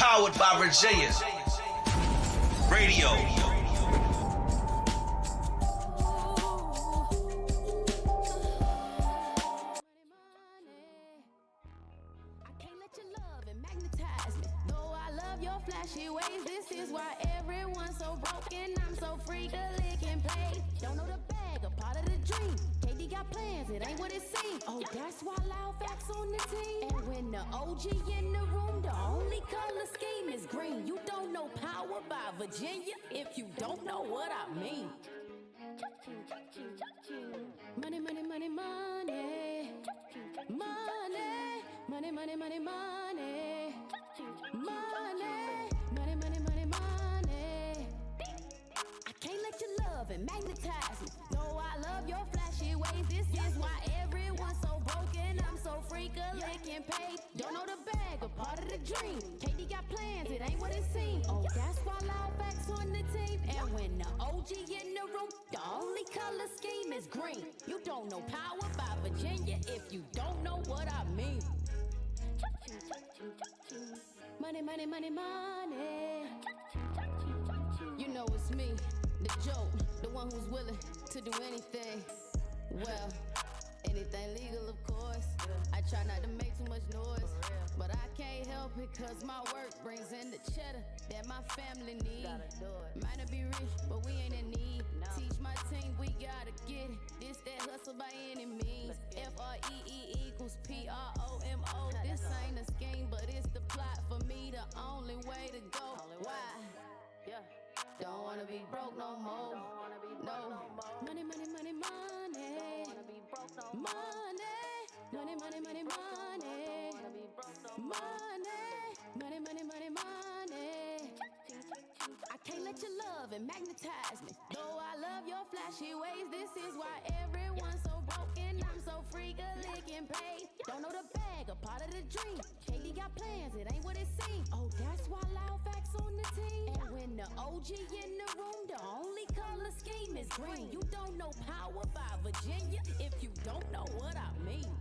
Powered by Virginia Radio. Flashy ways, this is why everyone's so broken. I'm so freak, a lick and play. Don't know the bag, a part of the dream. KD got plans, it ain't what it seems. Oh, that's why loud facts on the team. And when the OG in the room, the only color scheme is green. You don't know Power by Virginia if you don't know what I mean. Money, money, money, money. Money, money, money, money, money. Money, money, money, money. I can't let your love and magnetize me. No, I love your flashy ways. This is why everyone's so broken. I'm so freak, a lick and pay. Don't know the bag, a part of the dream. KD got plans, it ain't what it seems. Oh, that's why loud facts on the team. And when the OG in the room, the only color scheme is green. You don't know Power by Virginia if you don't know what I mean. Money, money, money, money. You know it's me, the joke, the one who's willing to do anything. Well, anything legal, of course. I try not to make too much noise, but I can't help it cause my work brings in the cheddar that my family need. Might not be rich, but we ain't in need. Teach my team, we gotta get it. This that hustle by any means. FREE equals PROMO. This ain't a scheme, but it's the plot for me, the only way to go. Why? Don't wanna be broke no more. No. Money, money, money, money. Money. Money, money, money, money. Money, money, money, money. I can't let your love and magnetize me. Though I love your flashy ways, this is why everyone's so broken. I'm so freak, a lick and pay. Don't know the bag, a part of the dream. KD got plans, it ain't what it seems. Oh, that's why loud facts on the team. And when the OG in the room, the only color scheme is green. You don't know Power by Virginia if you don't know what I mean.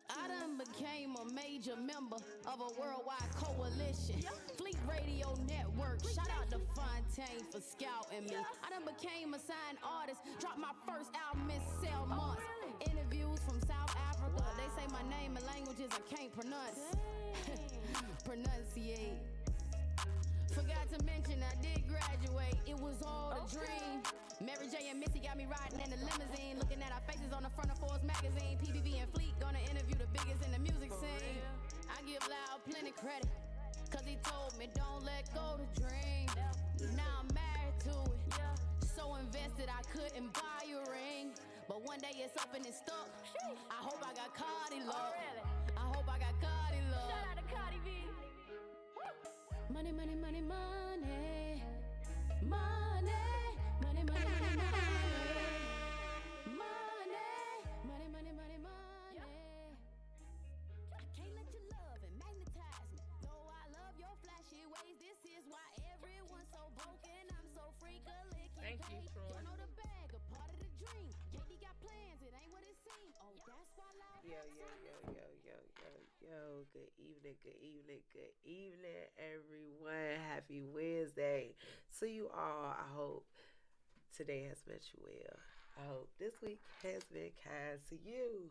I done became a major member of a worldwide coalition. Fleet Radio Network, shout out to Fontaine for scouting me. I done became a signed artist, dropped my first album in 7 months. Interviews from South Africa, they say my name in languages I can't pronunciate. Forgot to mention I did graduate, it was all a dream. Mary J and Missy got me riding in the limousine, looking at our faces on the front of Forbes magazine. PBV and Fleet gonna interview the biggest in the music scene. I give Loud plenty credit, cause he told me don't let go the dream. Now I'm married to it, so invested I couldn't buy a ring. But one day it's up and it's stuck. I hope I got Cardi love. I hope I got Cardi love. Shout out to Cardi B. Money, money, money, money. Money, money, money, money, money. Money, money, money, money. I can't let your love and magnetize me. Though I love your flashy ways, this is why everyone's so broken. I'm so freak, a lick and Thank you, Troy. Don't know the bag, a part of the dream. KD got plans, it ain't what it seems. Oh, that's why loud. Yo. Good evening, everyone. Happy Wednesday to you all. I hope today has met you well. I hope this week has been kind to you.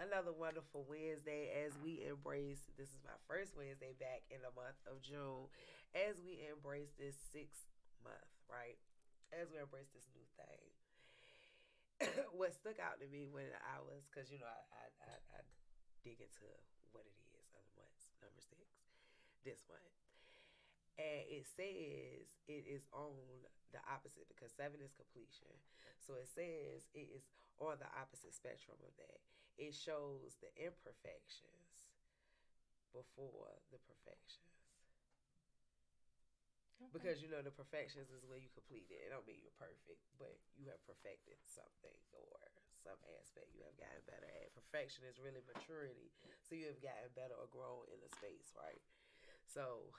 Another wonderful Wednesday as we embrace, this is my first Wednesday back in the month of June, as we embrace this 6th month, right? As we embrace this new thing. What stuck out to me when I was, because you know I dig into what it is on the months, number 6, this month, and it says it is on the opposite because 7 is completion, so it says it is on the opposite spectrum of that. It shows the imperfections before the perfections. Okay. Because, you know, the perfections is when you complete it. It don't mean you're perfect, but you have perfected something or some aspect you have gotten better at. Perfection is really maturity. So you have gotten better or grown in the space, right? So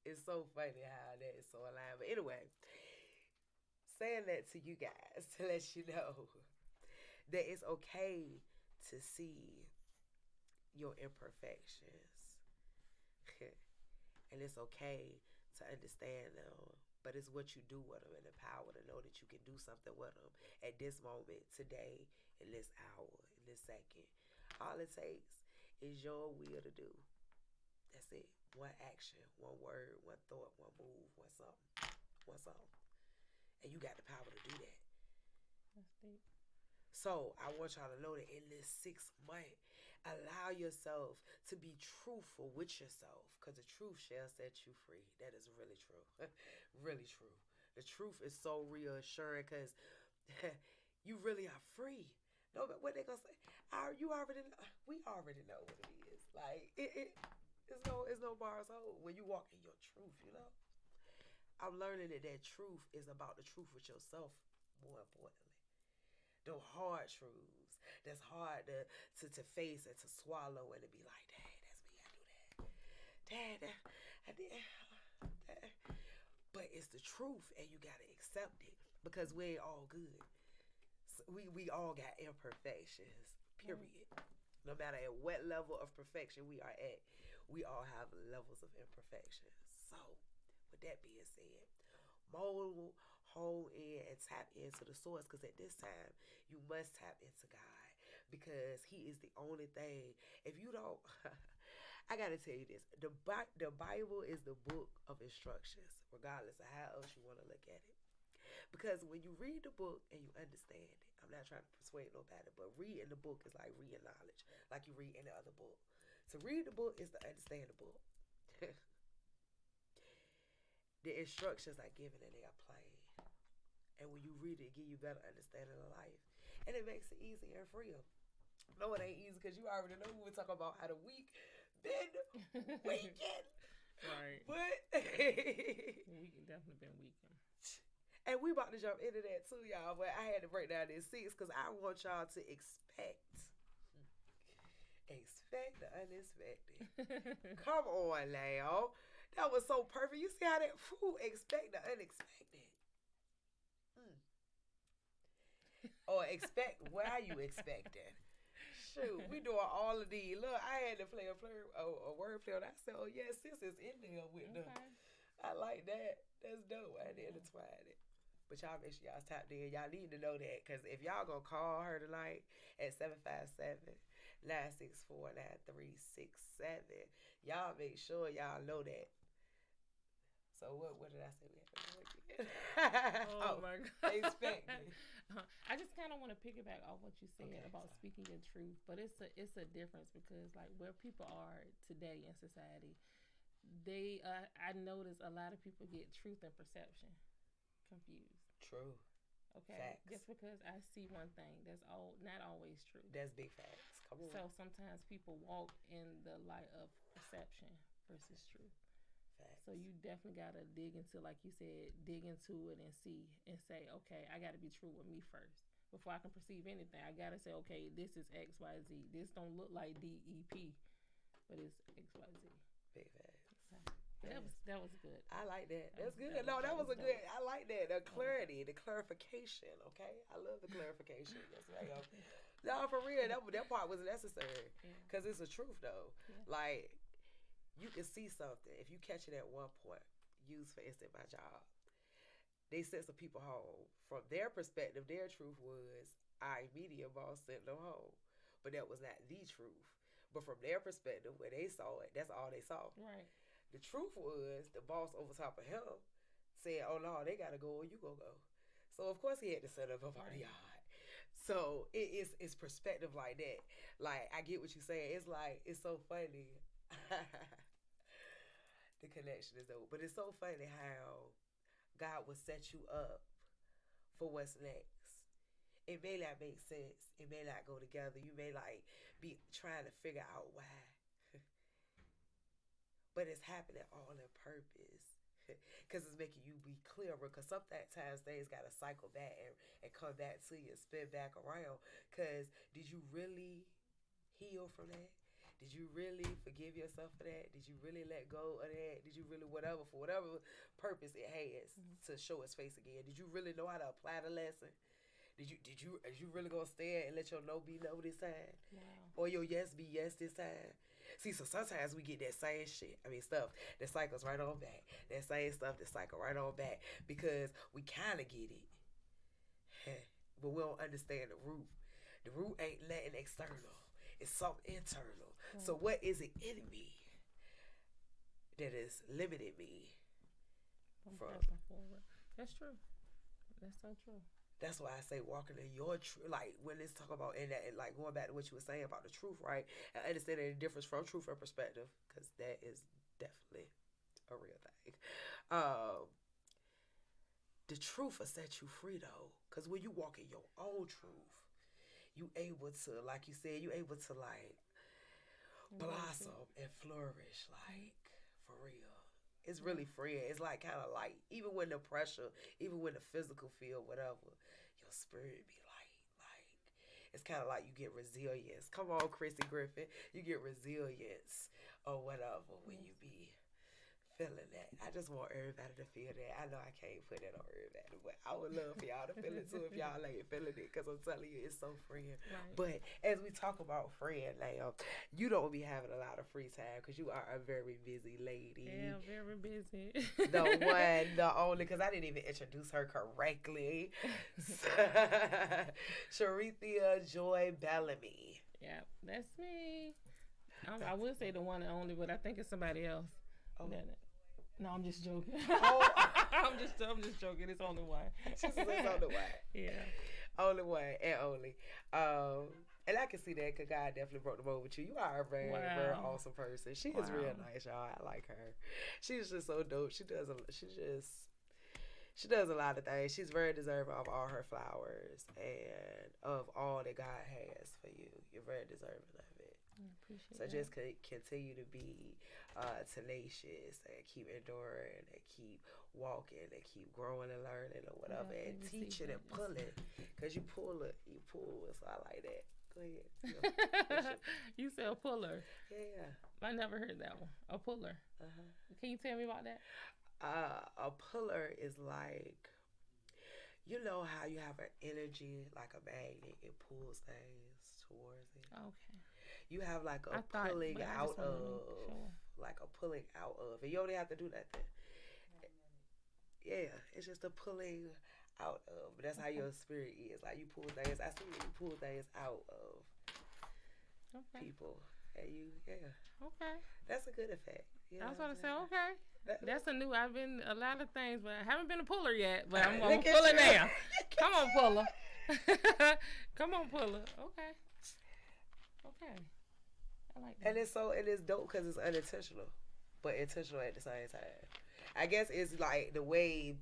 it's so funny how that is so aligned. But anyway, saying that to you guys to let you know that it's okay to see your imperfections. And it's okay to understand them, but it's what you do with them and the power to know that you can do something with them at this moment, today, in this hour, in this second. All it takes is your will to do. That's it. One action, one word, one thought, one move, one something. One something. And you got the power to do that. That's deep. So I want y'all to know that in this 6 month, allow yourself to be truthful with yourself, because the truth shall set you free. That is really true. Really true. The truth is so reassuring because you really are free. No, but what they gonna say? We already know what it is. Like it's no bars hold when you walk in your truth. I'm learning that truth is about the truth with yourself. More importantly, the hard truths that's hard to face and to swallow and to be like, dang, that's me. I do that. Dad, I did. But it's the truth, and you gotta accept it because we ain't all good. We all got imperfections, period. No matter at what level of perfection we are at, we all have levels of imperfections. So, with that being said, mold, hold in, and tap into the source, because at this time, you must tap into God, because He is the only thing. If you don't, I gotta tell you this, the Bible is the book of instructions, regardless of how else you want to look at it. Because when you read the book and you understand it, I'm not trying to persuade nobody, but reading the book is like reading knowledge, like you read any other book. To read the book is to understand the book. The instructions are given and they are plain. And when you read it, it gives you better understanding of life. And it makes it easier and freer. No, it ain't easy because you already know we were talking about how the week been weekend. Right. But Weekend definitely been weekend. And we about to jump into that too, y'all. But I had to break down this 6 because I want y'all to expect the unexpected. Come on, now. That was so perfect. You see how that expect the unexpected. Or expect why you expecting. Shoot, we doing all of these. Look, I had to play a word play on that. I said, oh yeah, sis is in there with them. I like that. That's dope. I had to intertwine it. But y'all make sure y'all tapped in. Y'all need to know that. Because if y'all going to call her tonight at 757-964-9367, y'all make sure y'all know that. So what did I say we have to do again? Oh my God. Expect me. I just kind of want to piggyback off what you said about sorry. speaking your truth. But it's a difference because like where people are today in society, they I notice a lot of people get truth and perception confused. True. Okay. Facts. Just because I see one thing, that's not always true. That's big facts. Come on. So sometimes people walk in the light of perception versus truth. Facts. So you definitely gotta dig into, like you said, dig into it and see and say, okay, I gotta be true with me first before I can perceive anything. I gotta say, okay, this is X, Y, Z. This don't look like DEP, but it's X, Y, Z. Big facts. That was good. I like that. That's good. That was a good. I like that. The clarity, the clarification. Okay, I love the clarification. Yes, ma'am. No, for real. That part was necessary because it's the truth though. Yeah. Like you can see something if you catch it at one point. Use for instance my job. They sent some people home. From their perspective, their truth was our immediate boss sent them home, but that was not the truth. But from their perspective, where they saw it, that's all they saw. Right. The truth was the boss over top of him said, oh no, they gotta go or you gonna go. So of course he had to set up out the yard. So it's perspective like that. Like I get what you're saying. It's like it's so funny. The connection is dope. But it's so funny how God will set you up for what's next. It may not make sense. It may not go together. You may like be trying to figure out why. But it's happening all on purpose. Because it's making you be clearer. Because sometimes things got to cycle back and come back to you, spin back around. Because did you really heal from that? Did you really forgive yourself for that? Did you really let go of that? Did you really for whatever purpose it has to show its face again? Did you really know how to apply the lesson? Is you really gonna stand and let your no be no this time? Wow. Or your yes be yes this time? See, so sometimes we get that same shit. I mean, stuff that cycles right on back. That same stuff that cycle right on back because we kind of get it, but we don't understand the root. The root ain't nothing external. It's something internal. So what is it in me that has limited me from? That's true. That's so true. That's why I say walking in your truth. Like when it's talking about in that, and like going back to what you were saying about the truth, right? And understanding the difference from truth and perspective, because that is definitely a real thing. The truth will set you free though, because when you walk in your own truth, you able to, like you said, you able to like blossom and flourish, like for real. It's really freeing. It's like kind of light. Even when the pressure, even when the physical feel, whatever, your spirit be light. Like, it's kind of like you get resilience. Come on, Chrissy Griffin. You get resilience or whatever when you be feeling that. I just want everybody to feel that. I know I can't put that on everybody, but I would love for y'all to feel it too if y'all ain't feeling it, because I'm telling you, it's so freeing. Right. But as we talk about freeing now, you don't be having a lot of free time because you are a very busy lady. Yeah, very busy. The one, the only, because I didn't even introduce her correctly. Sharithia Joy Bellamy. Yeah, that's me. I would say the one and only, but I think it's somebody else. Oh. No, I'm just joking. Oh. I'm just joking. It's only one. She says it's only one. Yeah. Only one and only. And I can see that because God definitely brought them over with you. You are a very, very awesome person. She is real nice, y'all. I like her. She's just so dope. She does a lot of things. She's very deserving of all her flowers and of all that God has for you. You're very deserving of it. I appreciate so that. Just continue to be tenacious and keep enduring and keep walking and keep growing and learning or whatever, and teaching and pulling, because you pull, so I like that. Go ahead. You said a puller. Yeah. I never heard that one. A puller. Can you tell me about that? A puller is like, you know how you have an energy like a magnet, it pulls things towards it. Okay. You have like a pulling out of, like a pulling out of, and you only have to do nothing. Yeah, it's just a pulling out of. But that's how your spirit is. Like you pull things. I see you pull things out of people, and you, Okay. That's a good effect. You know I was going to say, okay. That's a new. I've been a lot of things, but I haven't been a puller yet. But I'm gonna pull it now. Come on, puller. Come on, puller. Okay. I like that. And it's dope because it's unintentional, but intentional at the same time. I guess it's like the way,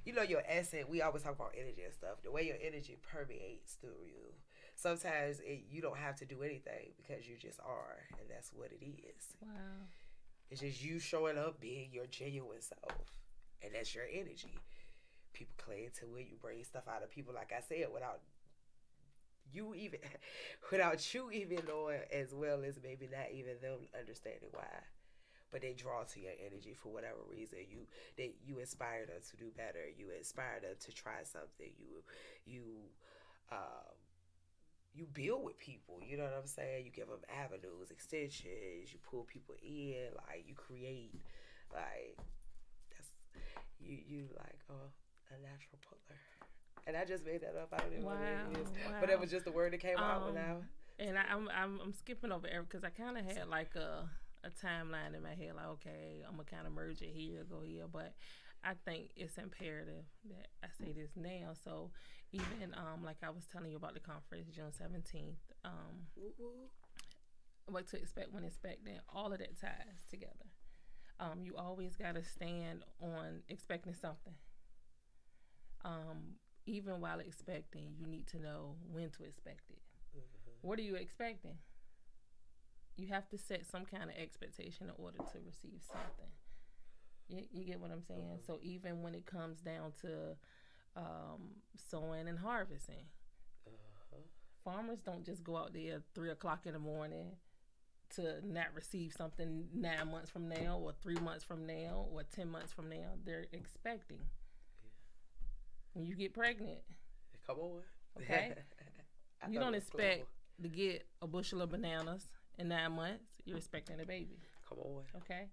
you know, your essence. We always talk about energy and stuff. The way your energy permeates through you. Sometimes you don't have to do anything because you just are, and that's what it is. Wow. It's just you showing up, being your genuine self, and that's your energy. People cling to it. You bring stuff out of people, like I said, without you even knowing, as well as maybe not even them understanding why. But they draw to your energy for whatever reason. You inspire them to do better. You inspire them to try something. You build with people. You know what I'm saying? You give them avenues, extensions. You pull people in. Like you create. Like that's you like a natural puller. And I just made that up. I don't even know what it is. Wow. But it was just the word that came out when I. And I'm skipping over Eric because I kind of had like a timeline in my head. Like, okay, I'm gonna kind of merge it here, go here. But I think it's imperative that I say this now. So even like I was telling you about the conference June 17th. What to expect when expecting, all of that ties together. You always gotta stand on expecting something. Even while expecting, you need to know when to expect it. Mm-hmm. What are you expecting? You have to set some kind of expectation in order to receive something. You get what I'm saying? Mm-hmm. So even when it comes down to sowing and harvesting, farmers don't just go out there 3:00 in the morning to not receive something 9 months from now or 3 months from now or 10 months from now. They're expecting. When you get pregnant, come on. Okay? I You thought don't it was expect clever. to get a bushel of bananas in 9 months. You're expecting a baby. Come on. Okay?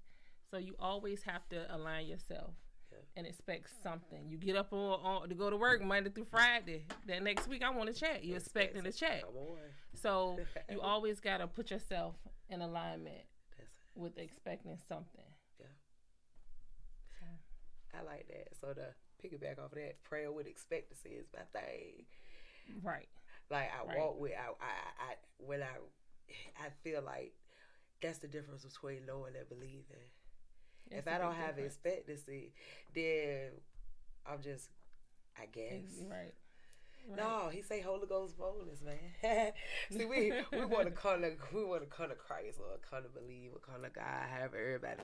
So you always have to align yourself Yeah. and expect something. You get up on to go to work Monday through Friday. That next week I want a check. You're expecting a check. Come on. So you always got to put yourself in alignment That's with expecting something. Yeah. I like that. So to piggyback off of that, prayer with expectancy is my thing. Right. Like I Right. walk with I feel like that's the difference between knowing and believing. It's If a I don't big have difference. expectancy, then I'm just, I guess. Right. No, he say Holy Ghost boldness, man. See, we want to come to Christ or come to believe or come to God. However, everybody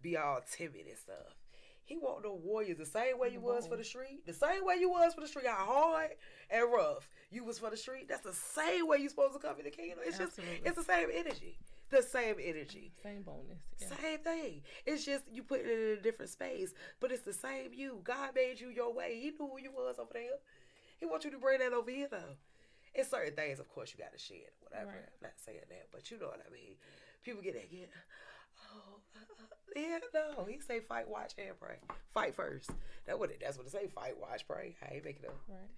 be all timid and stuff. He want the warriors the same way you was for the street, the same way you was for the street, how hard and rough you was for the street. That's the same way you supposed to come in the kingdom. It's Absolutely. just, it's the same energy. The same energy. Same bonus. Yeah. Same thing. It's just you put it in a different space, but it's the same you. God made you your way. He knew who you was over there. He wants you to bring that over here, though. It's certain things, of course, you got to share, whatever. Right. I'm not saying that, but you know what I mean. People get that, yeah, no. He say fight, watch, and pray. Fight first. That's what it say. Fight, watch, pray. I ain't making it up. Right.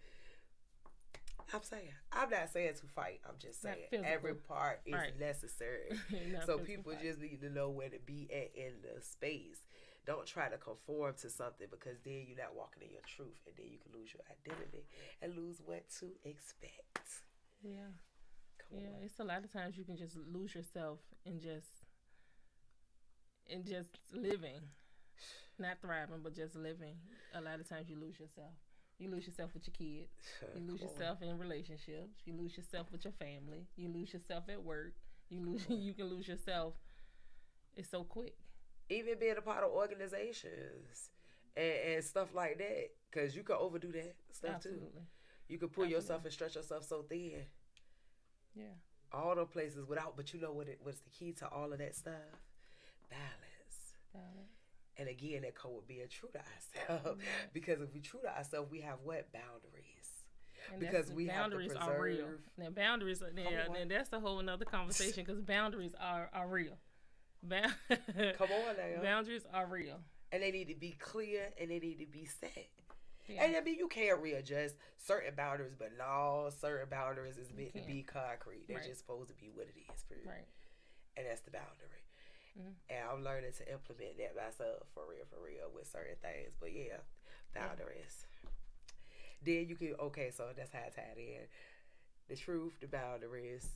I'm not saying to fight. I'm just saying every part is Right. necessary. Not So physical people fight. just need to know where to be at in the space. Don't try to conform to something because then you're not walking in your truth and then you can lose your identity and lose what to expect. Yeah. Come Yeah. on. It's a lot of times you can just lose yourself in just living, not thriving, but just living. A lot of times you lose yourself. You lose yourself with your kids. You lose yourself in relationships. You lose yourself with your family. You lose yourself at work. You can lose yourself. It's so quick. Even being a part of organizations and stuff like that, because you can overdo that stuff Absolutely. too. You can pull yourself and stretch yourself so thin. Yeah. All the places without, but you know what's the key to all of that stuff? Balance. And again, that come with being true to ourselves. Because if we true to ourselves, we have what? Boundaries. And Because we have to boundaries preserve. are real. Now boundaries, and that's a whole another conversation because boundaries are real. Come on now. Boundaries are real. And they need to be clear and they need to be set. Yeah. And I mean, you can't readjust certain boundaries, but no, certain boundaries is meant to be concrete. They're just supposed to be what it is, period. Right. And that's the boundary. Mm-hmm. And I'm learning to implement that myself for real with certain things. But yeah, boundaries. Then you can, okay, so that's how I tied in. The truth, the boundaries,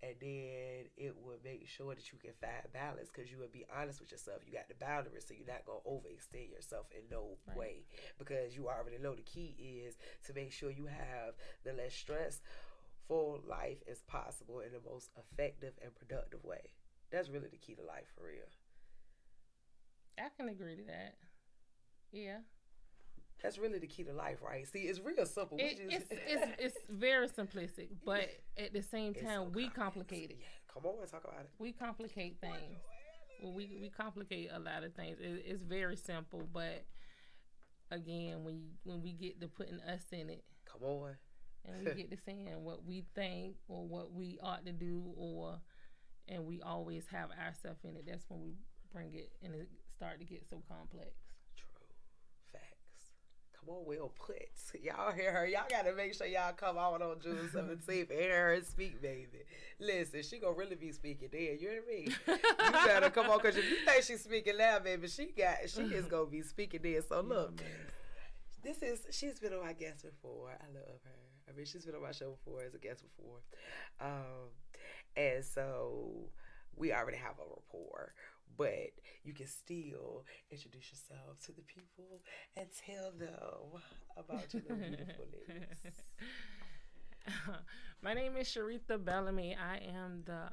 and then it will make sure that you can find balance because you will be honest with yourself. You got the boundaries, so you're not going to overextend yourself in no way because you already know the key is to make sure you have the less stressful life as possible in the most effective and productive way. That's really the key to life for real. I can agree to that. Yeah. That's really the key to life, right? See, it's real simple. It's very simplistic, but at the same time, so we complicate it. Yeah, come on and talk about it. We complicate things. We complicate a lot of things. It's very simple, but again, when we get to putting us in it, come on, and we get to saying what we think or what we ought to do, and we always have ourselves in it. That's when we bring it and it start to get so complex. Come on, well put. Y'all hear her. Y'all got to make sure y'all come on June 17th and hear her speak, baby. Listen, she going to really be speaking then. You hear me? You better come on because if you think she's speaking loud, baby, she is going to be speaking then. So look, she's been on my guest before. I love her. I mean, she's been on my show before as a guest before. And so we already have a rapport. But you can still introduce yourself to the people and tell them about your beautifulness. My name is Sharitha Bellamy. I am the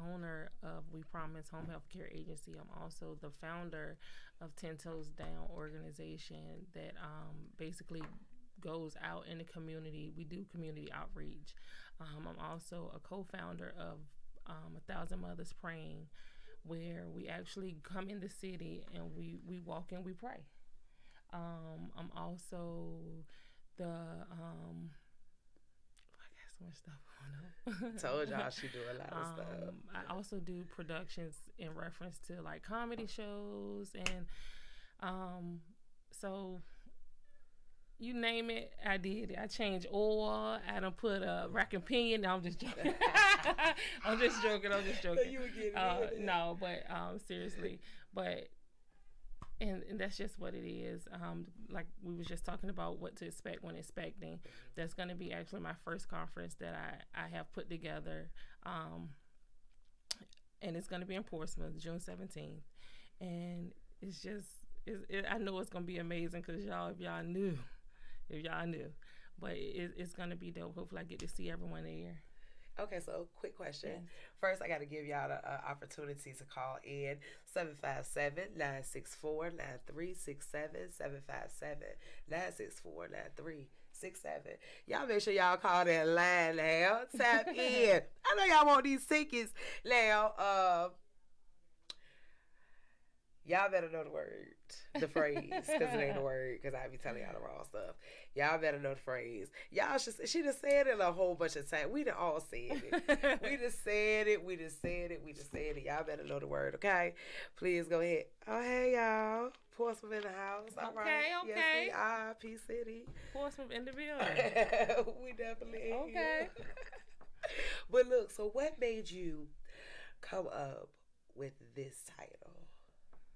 owner of We Promise Home Health Care Agency. I'm also the founder of 10 Toes Down organization that basically goes out in the community. We do community outreach. I'm also a co-founder of 1,000 Mothers Praying, where we actually come in the city and we walk and we pray. I'm also I got so much stuff going on. Told y'all she do a lot of stuff. I also do productions in reference to like comedy shows, and so you name it, I did it. I changed oil. I done put a rack and pinion. No, I'm just joking. I'm just joking. You would get it. No, but seriously, but. And that's just what it is. Like we was just talking about what to expect when expecting. That's going to be actually my first conference that I have put together. And it's going to be in Portsmouth, June 17th. And it's just, I know it's going to be amazing because if y'all knew. But it's going to be dope. Hopefully I get to see everyone there. Okay, so quick question. Yes. First, I got to give y'all the opportunity to call in 757-964-9367, 757-964-9367. Y'all make sure y'all call that line now. Tap in. I know y'all want these tickets now. Y'all better know the word, the phrase, because it ain't a word, because I be telling y'all the wrong stuff. Y'all better know the phrase. She just said it a whole bunch of times. We done all said it. We just said it. Y'all better know the word, okay? Please go ahead. Oh, hey, y'all. Portsmouth in the house. All right. Okay. Yes, we are. P-City. Portsmouth in the building. We definitely in Okay. here. But look, so what made you come up with this title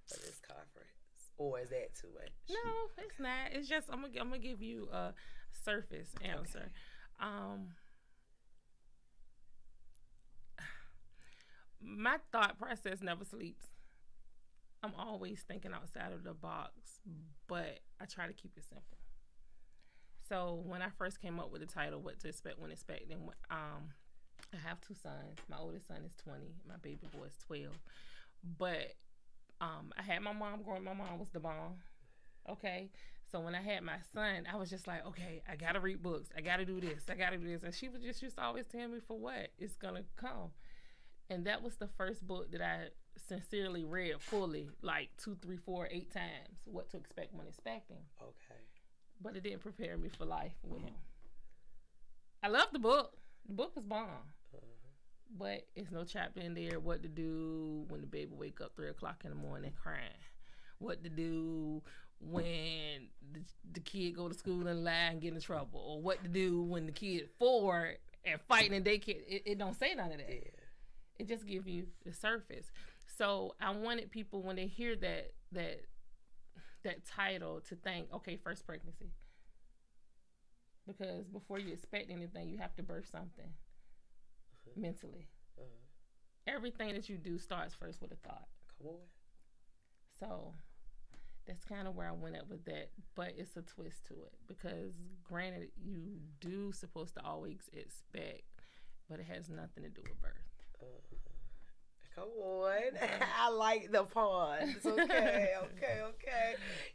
for this conference? Or is that too much? No, it's not. It's just I'm gonna give you a surface answer. Okay. My thought process never sleeps. I'm always thinking outside of the box, but I try to keep it simple. So when I first came up with the title, what to expect when expecting, I have two sons. My oldest son is 20. My baby boy is 12. But I had my mom growing. My mom was the bomb. Okay. So when I had my son, I was just like, okay, I got to read books. I got to do this. And she was just used to always tell me for what it's going to come. And that was the first book that I sincerely read fully, like 2, 3, 4, 8 times, what to expect when expecting. Okay. But it didn't prepare me for life with him. I love the book. The book was bomb. But it's no chapter in there what to do when the baby wake up 3 o'clock in the morning crying. What to do when the kid go to school and lie and get in trouble. Or what to do when the kid 4 and fighting in daycare. It don't say none of that. Yeah. It just gives you the surface. So I wanted people when they hear that title to think, okay, first pregnancy. Because before you expect anything, you have to birth something. Mentally. Everything that you do starts first with a thought. Come on. So that's kind of where I went up with that. But it's a twist to it. Because granted, you do supposed to always expect, but it has nothing to do with birth. Come on. I like the puns. Okay.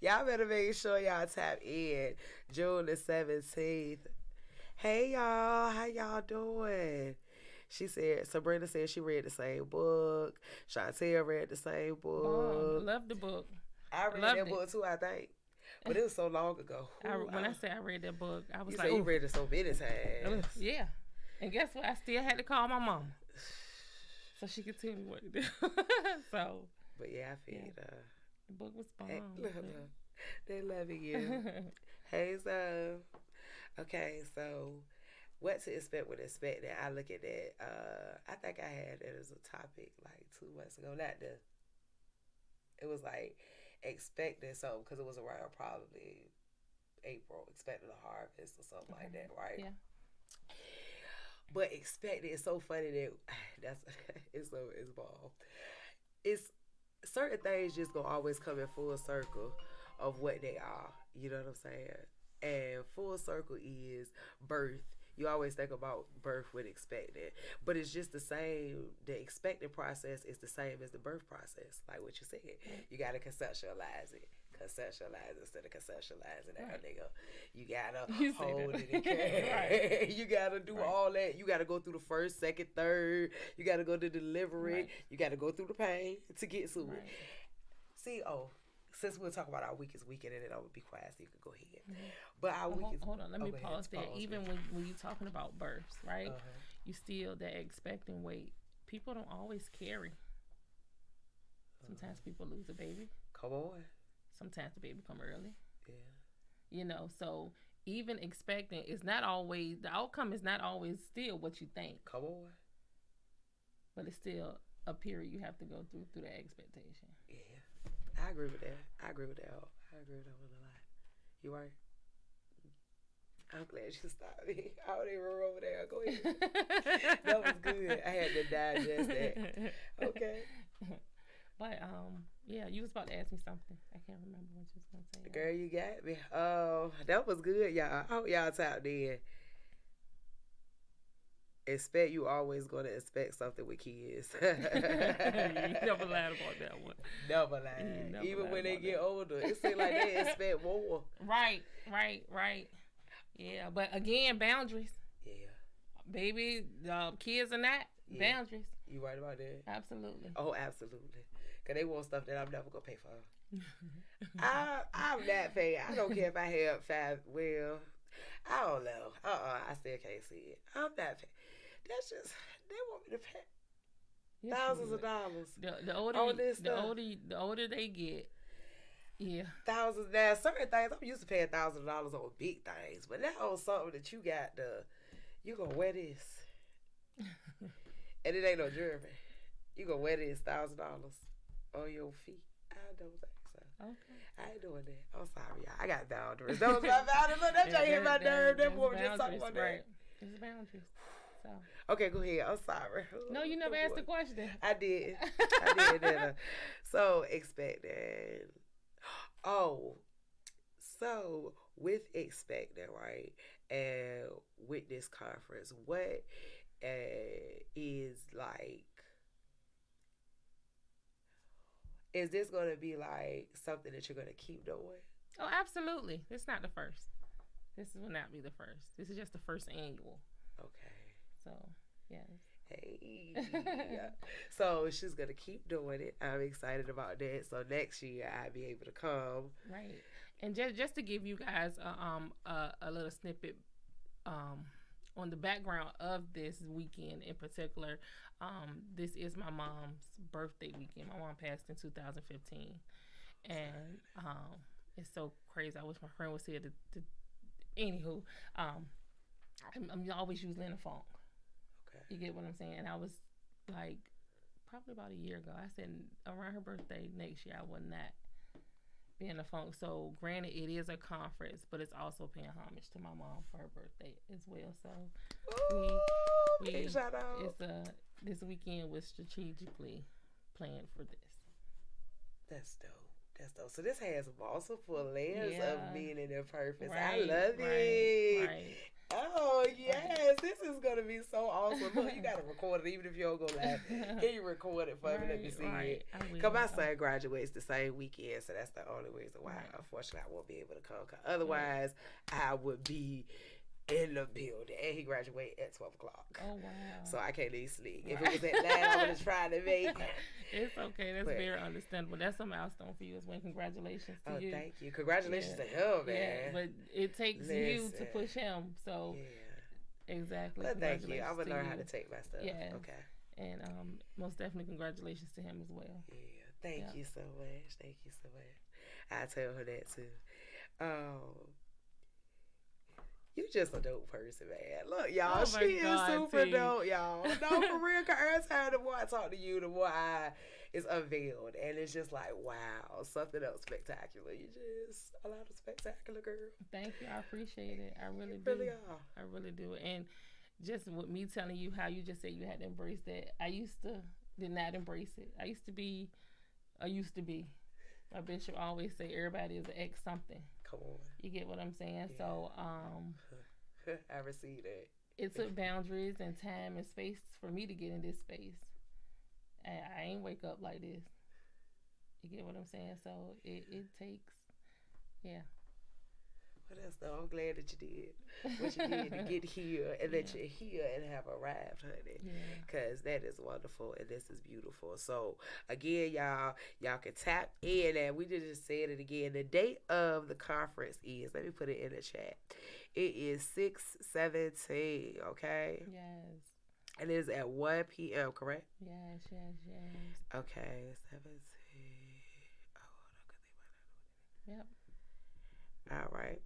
Y'all better make sure y'all tap in June the 17th. Hey, y'all. How y'all doing? She said, Sabrina said she read the same book. Chantel read the same book. Love the book. I read that book too, I think. But it was so long ago. When I say I read that book, I was you like, you read it so many times. Yeah. And guess what? I still had to call my mama. So she could tell me what to do. So. But yeah, I feel the book was bomb. Hey, look. They loving you. Hey, so. Okay, so. What to expect when expecting. I look at that. I think I had it as a topic like 2 months ago. It was like expecting something because it was around probably April, expecting a harvest or something like that, right? Yeah. But expecting is so funny that it's bomb. It's certain things just gonna always come in full circle of what they are. You know what I'm saying? And full circle is birth. You always think about birth with expecting, but it's just the same. The expecting process is the same as the birth process, like what you said. You gotta conceptualize it instead of conceptualizing that, right. nigga. You gotta hold that. it and carry. Right. You gotta do all that. You gotta go through the first, second, third. You gotta go to delivery. Right. You gotta go through the pain to get to it. See, since we'll talk about our weakest weekend, and then I would be quiet so you can go ahead. Mhm. But our weakest. Hold on, let me go ahead, pause there. Even when you're talking about births, right? You still that expecting weight. People don't always carry. Sometimes people lose a baby. Come on. Sometimes the baby come early. Yeah. You know, so even expecting is not always, the outcome is not always still what you think. Come on. But it's still a period you have to go through that expectation. Yeah. I agree with that. I agree with that one a lot. You right? I'm glad you stopped me. I don't even remember that. Go ahead. That was good. I had to digest that. Okay. But yeah, you was about to ask me something. I can't remember what you was gonna say. Girl, you got me. That was good, y'all. I hope y'all tapped in. Expect you always gonna expect something with kids. You never lied about that one. Never lied. Even when they get older, it seems like they expect more. Right. Yeah, but again, boundaries. Yeah. Baby, kids and that, boundaries. You right about that? Absolutely. Oh, absolutely. Because they want stuff that I'm never going to pay for. I'm not paying. I don't care if I have five. Well, I don't know. I still can't see it. I'm not paying. That's just, they want me to pay thousands of dollars. The older they get, yeah. Thousands. Now, certain things, I'm used to paying $1,000 on big things. But now on something that you got you going to wear this. And it ain't no jewelry. You going to wear this $1,000 on your feet. I don't think so. Okay. I ain't doing that. I'm sorry, y'all. I got boundaries. Those my boundaries. Look, that just hit my nerve. That boy just talking about that. Right. It's boundaries. So. Okay, go ahead. I'm sorry. No, you never asked the question. I did. Didn't I? So, expecting. Oh, so with expecting, right, and with this conference, what is like, is this going to be like something that you're going to keep doing? Oh, absolutely. It's not the first. This will not be the first. This is just the first annual. Okay. So, yes. Hey. So she's going to keep doing it. I'm excited about that. So next year I'll be able to come. Right. And just to give you guys a little snippet on the background of this weekend in particular, this is my mom's birthday weekend. My mom passed in 2015. And it's so crazy. I wish my friend was here to anywho, I'm always usually in a funk. Okay. You get what I'm saying? And I was like, probably about a year ago, I said around her birthday next year, I would not be in a funk. So granted, it is a conference, but it's also paying homage to my mom for her birthday as well. So we shout out. This weekend was strategically planned for this. That's dope. So this has multiple layers of meaning and purpose. Right, I love it. Right. Oh, yes. This is going to be so awesome. Look, you got to record it even if you don't go live. Can you record it for me? Let me see it. Because my son graduates the same weekend, so that's the only reason why, unfortunately, I won't be able to come. Otherwise, I would be in the building. And he graduated at 12 o'clock. Oh, wow. So I can't even sleep. If it was at 9, I would have tried to make it. It's okay. That's very understandable. That's a milestone for you as well. Congratulations to you. Oh, thank you. Congratulations to him, man. Yeah, but it takes you to push him. So, exactly. Well, thank you. I'm going to learn how to take my stuff. Yeah. Okay. And most definitely congratulations to him as well. Yeah. Thank you so much. Thank you so much. I tell her that too. You just a dope person, man. Look, y'all, she is super dope, y'all. No, for real, because every time the more I talk to you, the more it's unveiled. And it's just like, wow, something else spectacular. You just a lot of spectacular, girl. Thank you. I appreciate it. I really do. Really are. I really do. And just with me telling you how you just said you had to embrace that, I did not embrace it. I used to be. My bishop always say everybody is an ex something. Come on. You get what I'm saying? Yeah. So, I received that. It took boundaries and time and space for me to get in this space. And I ain't wake up like this. You get what I'm saying? So it takes, What else though? I'm glad that you did what you did to get here and that you're here and have arrived, honey. Because that is wonderful and this is beautiful. So, again, y'all can tap in and we just said it again. The date of the conference is, let me put it in the chat. It is 6/17, okay? Yes. And it is at 1 p.m., correct? Yes. Okay, 17. Yep. All right.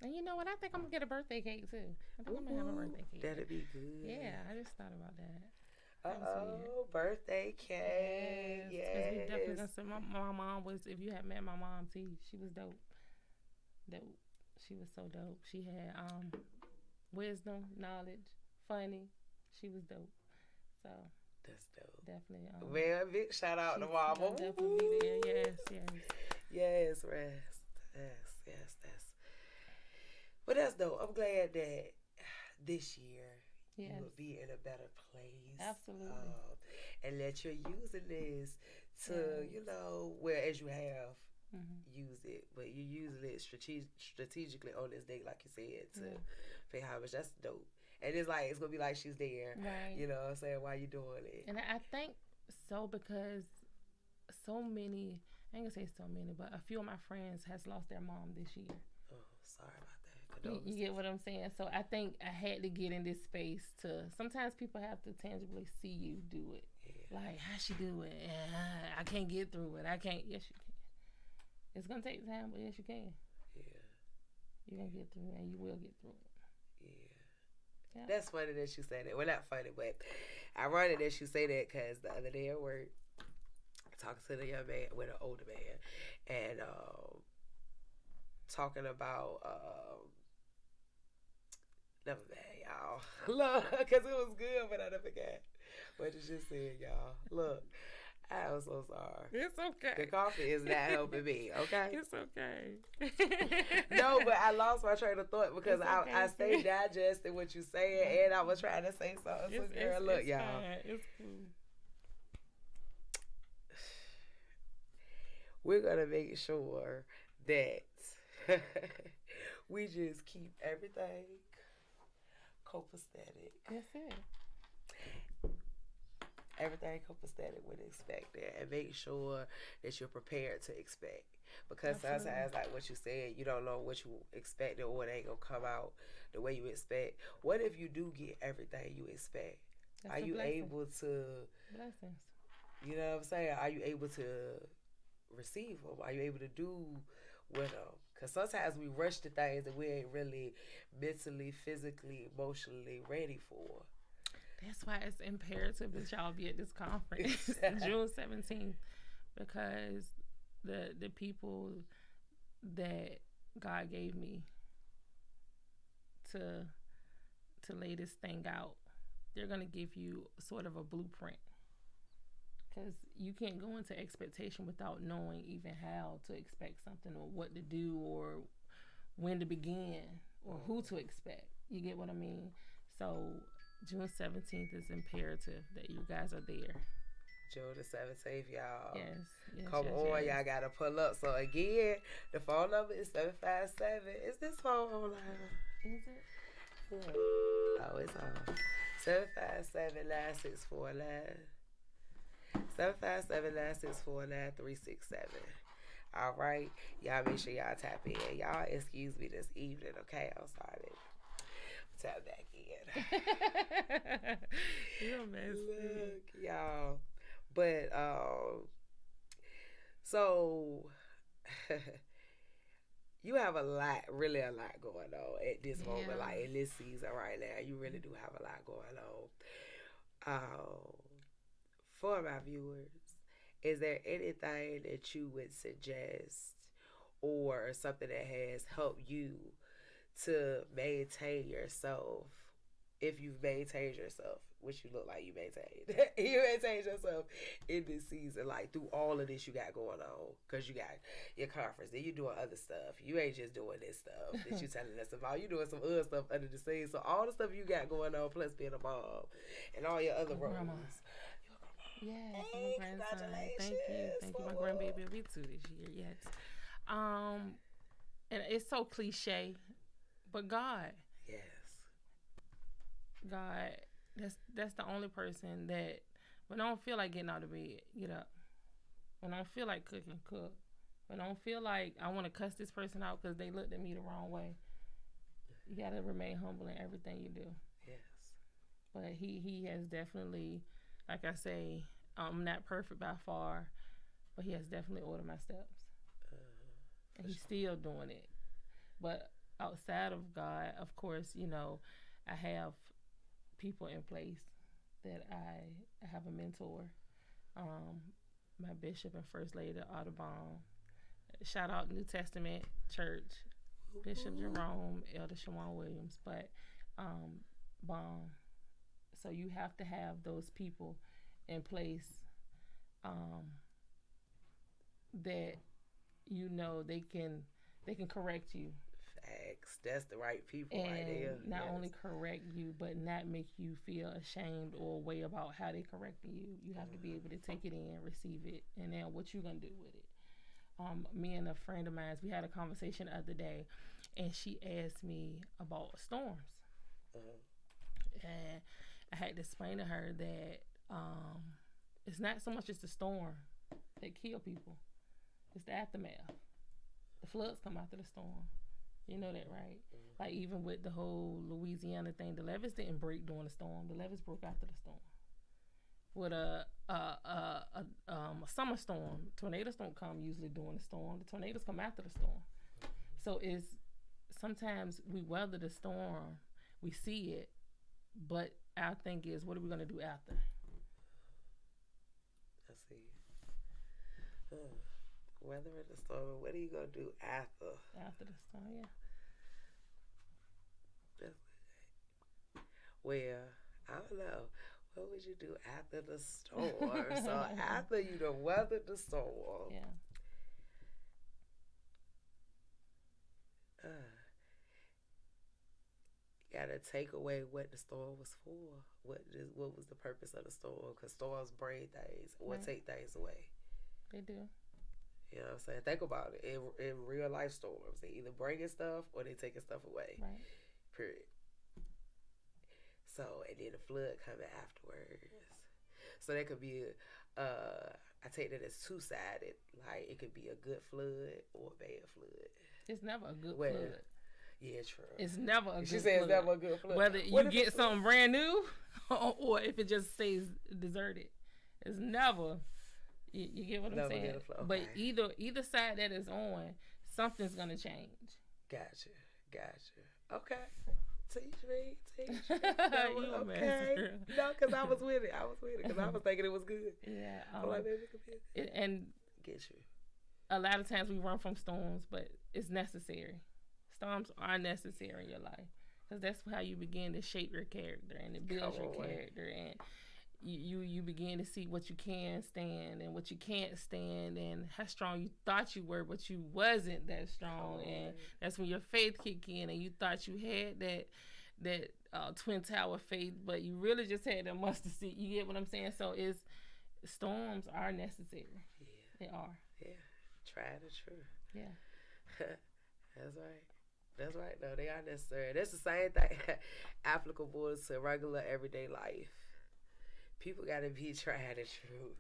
And you know what? I think I'm gonna get a birthday cake too. I think I'm gonna have a birthday cake. That'd be good. Yeah, I just thought about that. Birthday cake. Yes. Because we definitely gonna say my mom was. If you had met my mom too, she was dope. Dope. She was so dope. She had wisdom, knowledge, funny. She was dope. So that's dope. Definitely. Man, big shout out to mama. Definitely be there. Yes. Rest. Yes. But that's dope. I'm glad that this year you will be in a better place. Absolutely. And that you're using this to, whereas you have used it, but you're using it strategically on this day, like you said, to pay homage. That's dope. And it's like, it's going to be like she's there. Right. You know what I'm saying? While you doing it. And I think so because so many, I ain't going to say so many, but a few of my friends has lost their mom this year. Oh, sorry about that. You get what I'm saying? So I think I had to get in this space to, sometimes people have to tangibly see you do it. Yeah. Like, how she do it? I can't get through it. I can't. Yes, you can. It's going to take time, but yes, you can. Yeah. You're going to get through it, and you will get through it. Yeah. That's funny that you say that. Well, not funny, but ironic that you say that because the other day at work, talking to the young man with an older man, and talking about never mind, y'all. Look, because it was good, but I never forgot what you just said, y'all. Look, I am so sorry. It's okay. The coffee is not helping me, okay? It's okay. No, but I lost my train of thought because I stayed digesting what you saying, and I was trying to say something. So, girl, look, y'all. Fine. It's cool. We're going to make sure that we just keep everything copacetic. That's it. Everything copacetic with expecting, and make sure that you're prepared to expect. Because sometimes, like what you said, you don't know what you expect or it ain't going to come out the way you expect. What if you do get everything you expect? Are you able to... Blessings. You know what I'm saying? Are you able to receive them? Are you able to do with them? Because sometimes we rush to things that we ain't really mentally, physically, emotionally ready for. That's why it's imperative that y'all be at this conference June 17th, because the people that God gave me to lay this thing out, they're going to give you sort of a blueprint. Because you can't go into expectation without knowing even how to expect something or what to do or when to begin or who to expect. You get what I mean? So June 17th is imperative that you guys are there. June the 17th, y'all. Yes. Come on, y'all got to pull up. So again, the phone number is 757. Is this phone online? Is it? Yeah. Oh, it's on. 757-964-9. 757-964-9367. All right. Y'all make sure y'all tap in. Y'all excuse me this evening, okay? I'm sorry. Tap back in. You're messy. Look, y'all. But, so, you have really a lot going on at this moment, like in this season right now. You really do have a lot going on. For my viewers, is there anything that you would suggest or something that has helped you to maintain yourself? If you've maintained yourself, which you look like you maintained, you maintained yourself in this season, like through all of this you got going on, because you got your conference, then you're doing other stuff. You ain't just doing this stuff that you telling us about. You doing some other stuff under the scenes. So all the stuff you got going on, plus being a mom and all your other roles. Yes, hey, my grandson. Congratulations. Thank you. My grandbaby will be 2 this year. Yes. and it's so cliche, but God, Yes. God, that's the only person that when I don't feel like getting out of bed, get up. When I don't feel like cooking, cook. When I don't feel like I want to cuss this person out because they looked at me the wrong way, you gotta remain humble in everything you do. Yes. But he has definitely, like I say, I'm not perfect by far, but he has definitely ordered my steps, and he's still doing it. But outside of God, of course, you know, I have people in place that I have a mentor, my bishop and first lady Audubon. Shout out New Testament Church, Bishop Jerome, Elder Shawan Williams, but Bon. So you have to have those people in place that you know they can correct you. Facts. That's the right people And right there. not only correct you, but not make you feel ashamed or way about how they correcting you. You have to be able to take it in, receive it, and then what you gonna do with it. Me and a friend of mine, we had a conversation the other day, and she asked me about storms, and I had to explain to her that it's not so much as the storm that kill people; it's the aftermath. The floods come after the storm. You know that, right? Like even with the whole Louisiana thing, the levees didn't break during the storm. The levees broke after the storm. With a summer storm, tornadoes don't come usually during the storm. The tornadoes come after the storm. So it's sometimes we weather the storm, we see it, but our thing is, what are we gonna do after? I see. Weathering the storm. What are you gonna do after? After the storm, yeah. Well, I don't know. What would you do after the storm? So after you done weathered the storm, Yeah. You gotta take away what the storm was for. What was the purpose of the storm? Because storms bring things or take things away. They do. You know what I'm saying? Think about it. In real life storms, they either bringing stuff or they taking stuff away. Right. Period. So, and then the flood coming afterwards. So that could be I take that as two-sided. Like it could be a good flood or a bad flood. It's never a good flood. Yeah, true. It's never a good flood. She said it's never a good flood. Whether you get something brand new or if it just stays deserted. It's never. You get what I'm saying? Okay. But either side that is on, something's gonna change. Gotcha. Okay. Teach me. You okay. No, because I was with it. Because I was thinking it was good. Yeah. Like, maybe it could be good. And get you. A lot of times we run from storms, but it's necessary. Storms are necessary in your life because that's how you begin to shape your character and it builds your character and you begin to see what you can stand and what you can't stand and how strong you thought you were, but you wasn't that strong. And that's when your faith kicked in and you thought you had that twin tower faith, but you really just had that mustard seed. You get what I'm saying? So storms are necessary. Yeah. They are. Yeah. Tried and true. Yeah. That's right. No, they are necessary. That's the same thing applicable to regular everyday life. People got to be tried and true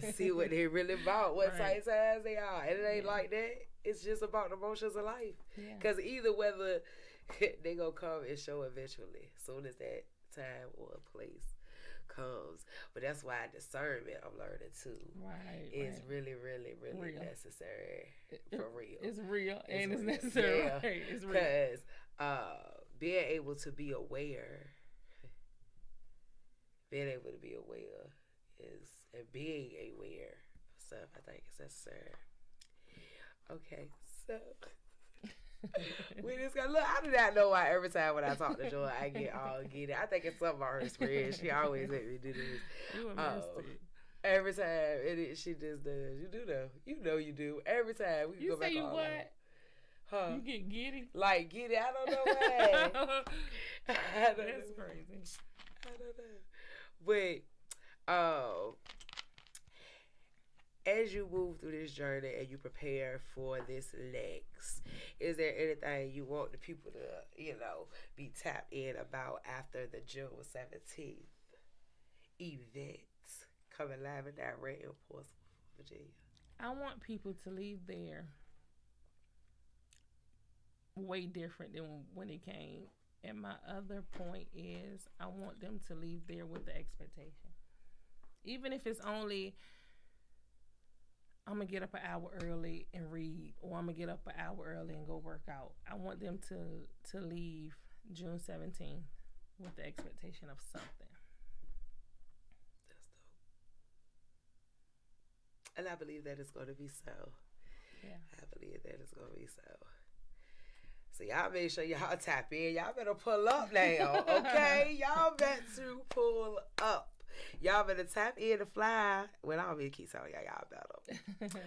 to see what they really about, what type size they are. And it ain't like that. It's just about the emotions of life. Because either whether they going to come and show eventually, soon as that time or place comes. But that's why discernment, I'm learning too, is really, really, really real. Necessary for real. It's real and it's necessary. Yeah. Right. It's real. Because being able to be aware and being aware of stuff, I think is necessary. Okay, so we just got look. I do not know why every time when I talk to Joy, I get it. I think it's something about her spirit. She always make me do this. You a mystery. Every time she just does. You do though. You know you do. Every time we can go back on. You say you what? Huh? You get giddy? Like giddy? I don't know why. That's crazy. I don't know. But as as you move through this journey and you prepare for this next, is there anything you want the people to, be tapped in about after the June 17th event coming live and direct in Portsmouth, Virginia? I want people to leave there way different than when they came. And my other point is I want them to leave there with the expectation. Even if it's only, I'm going to get up an hour early and read, or I'm going to get up an hour early and go work out. I want them to leave June 17th with the expectation of something. That's dope. And I believe that it's going to be so. Yeah. I believe that it's going to be so. So y'all make sure y'all tap in. Y'all better pull up now, okay? Y'all better pull up. Y'all better tap in the fly. Well, I don't mean to keep telling y'all better.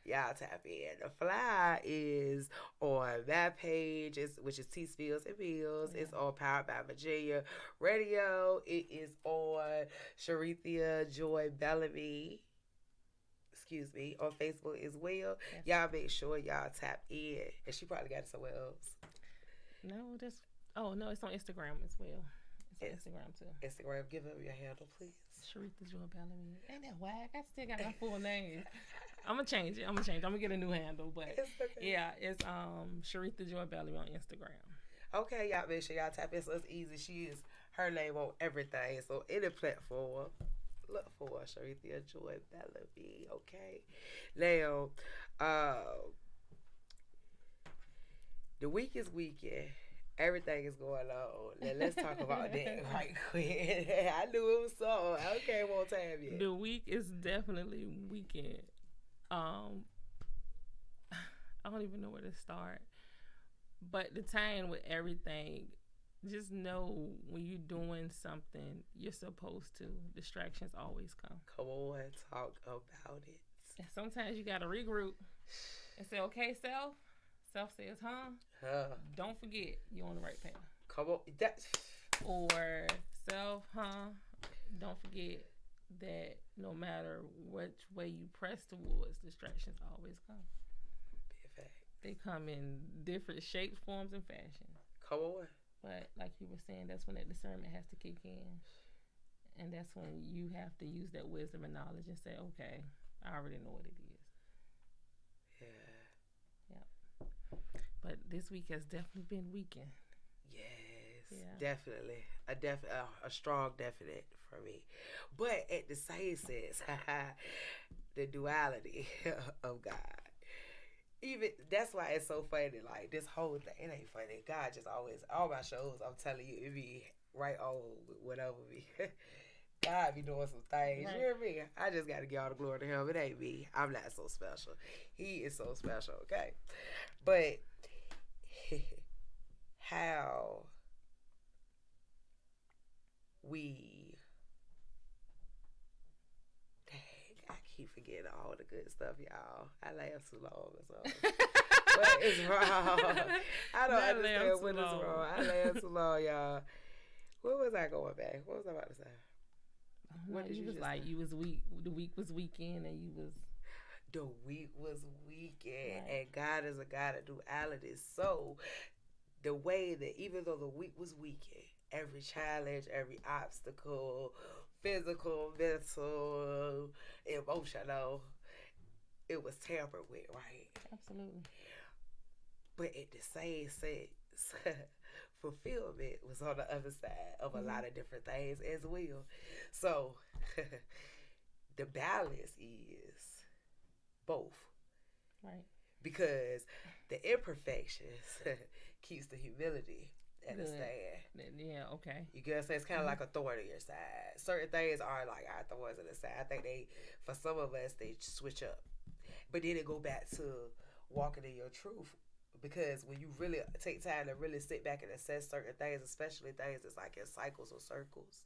Y'all tap in. The fly is on that page, which is Tspills and Bills. Yeah. It's on Powered by Virginia Radio. It is on Sharithia Joy Bellamy. On Facebook as well. Yes. Y'all make sure y'all tap in. And she probably got it somewhere else. No, it's on Instagram as well. It's on Instagram too. Instagram, give them your handle, please. Sharita Joy Bellamy. Ain't that whack? I still got my full name. I'm gonna change it. I'm gonna get a new handle. But yeah, it's Sharita Joy Bellamy on Instagram. Okay, y'all make sure y'all tap in. So it's easy. She is her name on everything. So any platform. Look for Sharithia Joy Bellamy, okay? Now, the week is weekend. Everything is going on. Now, let's talk about that right quick. I knew it was so. Okay, won't time yet. The week is definitely weekend. I don't even know where to start. But the time with everything, just know when you're doing something you're supposed to, distractions always come. Come on, talk about it. And sometimes you got to regroup and say, okay, self. Self says, don't forget you're on the right path. Come on. Or self, don't forget that no matter which way you press towards, distractions always come. Be a fact. They come in different shapes, forms, and fashions. Come on. But like you were saying, that's when that discernment has to kick in. And that's when you have to use that wisdom and knowledge and say, okay, I already know what it is. Yeah. Yep. But this week has definitely been weekend. Yes, definitely. A strong definite for me. But at the same sense, the duality of God. Even that's why it's so funny. Like this whole thing, it ain't funny. God just always, all my shows, I'm telling you, it be right on with whatever be. God be doing some things. Right. You hear me? I just got to give all the glory to Him. It ain't me. I'm not so special. He is so special. Okay, but how we. Keep forgetting all the good stuff, y'all. I laugh too long or something. But it's wrong. I don't understand what is wrong. I laugh too long, y'all. Where was I going back? What was I about to say? What did you was like say? You was weak. The week was weekend, and you was. The week was weekend, right. And God is a God of duality. So the way that even though the week was weekend, every challenge, every obstacle, physical, mental, emotional, it was tampered with, right? Absolutely. But at the same sense, fulfillment was on the other side of a lot of different things as well. So the balance is both. Right. Because the imperfections keeps the humility at a stand. Yeah, okay. You get what I'm saying? It's kind of like a thorn in your side. Certain things are like our thorns in the side. I think for some of us, they switch up. But then it go back to walking in your truth. Because when you really take time to really sit back and assess certain things, especially things that's like in cycles or circles,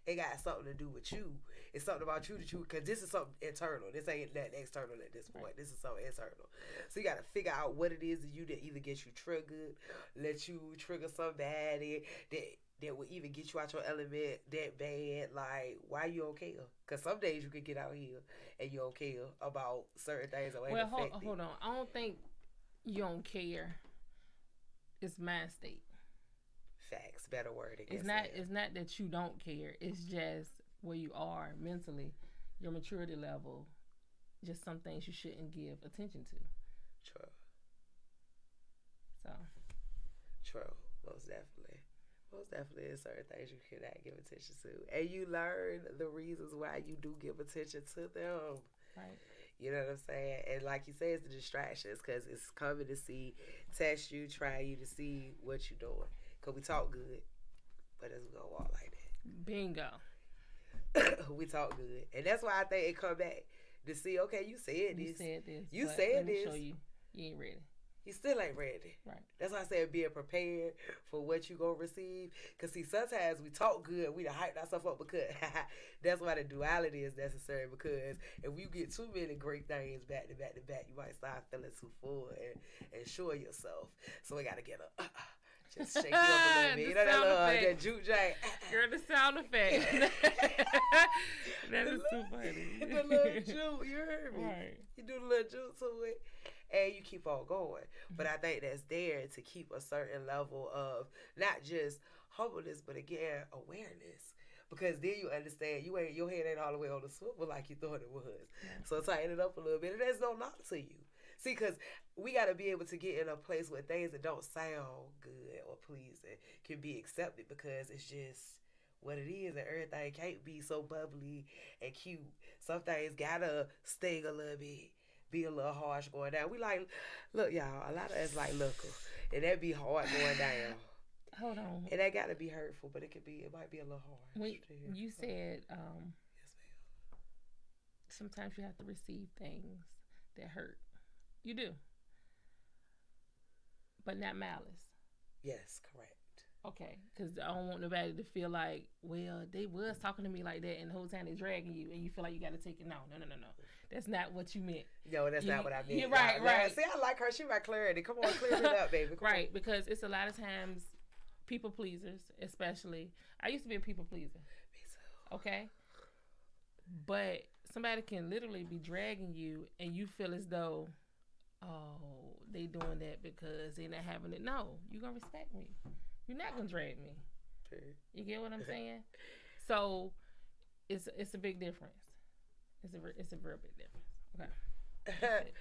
it got something to do with you. It's something about you that you, because this is something internal. This ain't that external at this point. Right. This is something internal. So you got to figure out what it is in you that either gets you triggered, let you trigger somebody that that would even get you out your element that bad. Like, why you don't care? Because some days you can get out here and you don't care about certain things. That Well, hold on. I don't think you don't care. It's mind state. Facts, better word. It's not that you don't care. It's just where you are mentally, your maturity level. Just some things you shouldn't give attention to. True. So. True. Most definitely. Most definitely, there's certain things you cannot give attention to, and you learn the reasons why you do give attention to them. Right. You know what I'm saying? And like you say, it's the distractions, because it's coming to see, test you, try you to see what you're doing. Because we talk good, but it's going to walk like that. Bingo. We talk good. And that's why I think it come back to see, okay, you said this. You said this. Show you ain't ready. You still ain't ready. Right. That's why I said being prepared for what you going to receive. Because, see, sometimes we talk good. We done hyped ourselves up because that's why the duality is necessary. Because if you get too many great things back to back to back, you might start feeling too full and sure yourself. So we got to get a... just shake you up a little bit. You know that juke jack. Girl, the sound effect. That is too funny. The little juke, you heard me. Right. You do the little juke to it, and you keep on going. But I think that's there to keep a certain level of not just humbleness, but again, awareness. Because then you understand your head ain't all the way on the swivel like you thought it was. Yeah. So tighten it up a little bit, and there's no knock to you. See, because we got to be able to get in a place where things that don't sound good or pleasing can be accepted, because it's just what it is, and everything can't be so bubbly and cute. Some things got to sting a little bit, be a little harsh going down. We like, look, y'all, a lot of us like liquor, and that be hard going down. Hold on. And that got to be hurtful, but it might be a little harsh. Wait, you said, yes, ma'am. Sometimes you have to receive things that hurt. You do. But not malice. Yes, correct. Okay, because I don't want nobody to feel like, well, they was talking to me like that, and the whole time they dragging you, and you feel like you got to take it. No. That's not what you meant. No, that's not what I meant. You're right. See, I like her. She got clarity. Come on, clear it up, baby. Right, because it's a lot of times people pleasers, especially. I used to be a people pleaser. Me too. Okay? But somebody can literally be dragging you, and you feel as though, oh, they doing that because they not having it. No, you going to respect me. You're not going to drag me. You get what I'm saying? So it's a big difference. It's a real big difference. Okay.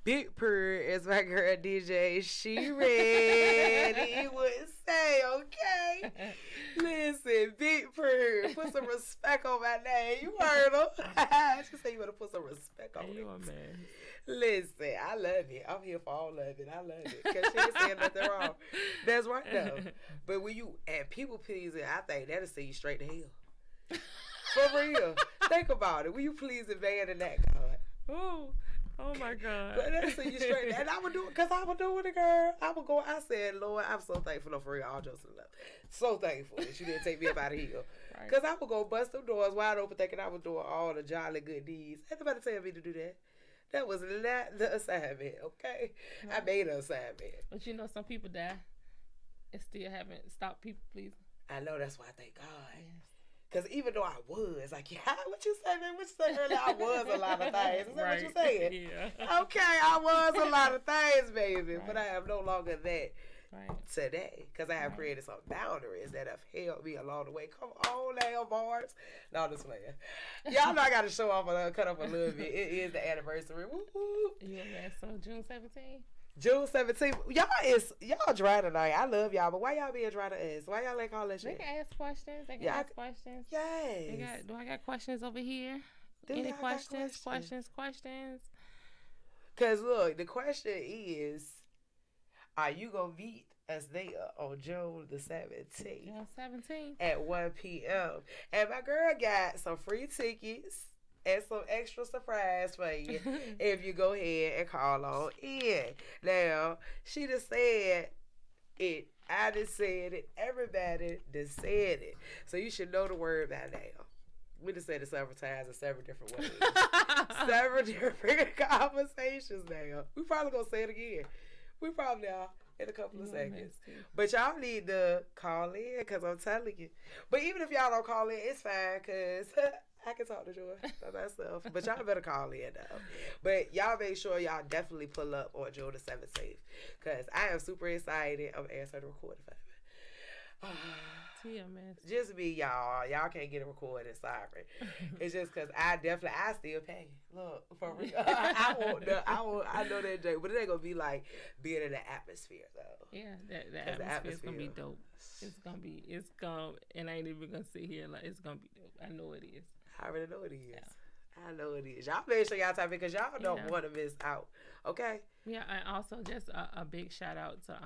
Big Purr is my girl DJ. She ready would say, okay. Listen, Big Purr, put some respect on my name. You heard her. She said you better put some respect on it. You a man. Listen, I love it. I'm here for all of it. I love it. Because she ain't saying nothing wrong. That's right, though. But when you, and people pleasing, I think that'll send you straight to hell. For real. Think about it. When you pleasing man in that God. Oh my God. But that'll send you straight. And I would do it because I would do it, girl. I would go, I said, Lord, I'm so thankful. No, for real, all jokes aside. So thankful that you didn't take me up out of here. Because I would go bust them doors wide open thinking I was doing all the jolly good deeds. Ain't nobody tell me to do that. That was not the assignment, okay? Right. I made an assignment. But you know, some people die and still haven't stopped people pleasing. I know, that's why I thank God. Yes. Because even though I was, like, yeah, what you say, man? What you say earlier? I was a lot of things. Is that right. what you saying? Yeah. Okay, I was a lot of things, baby. Right. But I am no longer that today. Because I have created some boundaries that have held me along the way. Come on now, bars. No, I'm just playing. Y'all know I got to show off, cut up a little bit. It is the anniversary. Woo-hoo. Yeah, so June 17th? June 17th. Y'all dry tonight. I love y'all, but why y'all being dry to us? Why y'all like all that shit? They can ask questions. Ask questions. Yes. Do I got questions over here? Any questions? Questions? Because look, the question is, are you going to meet us there on June the 17th? June 17th. At 1 p.m. And my girl got some free tickets and some extra surprise for you if you go ahead and call on in. Now, she just said it. I just said it. Everybody just said it. So you should know the word by now. We just said it several times in several different ways. Several different conversations now. We probably going to say it again. We probably are. in a couple of You a mess, seconds. too. But y'all need to call in because I'm telling you. But even if y'all don't call in, it's fine because I can talk to Joy about that stuff. But y'all better call in though. But y'all make sure y'all definitely pull up on June the 17th because I am super excited. I'm answering the recording for me. TMS. Just me, y'all. Y'all can't get a recording. Sorry. It's just because I still pay. Look, for real. I know that day, but it ain't gonna be like being in the atmosphere though. Yeah, the atmosphere is gonna be dope. And I ain't even gonna sit here like it's gonna be dope. I know it is. I already know it is. Yeah. I know it is. Y'all make sure y'all type in because y'all don't want to miss out. Okay. Yeah, and also just a big shout out to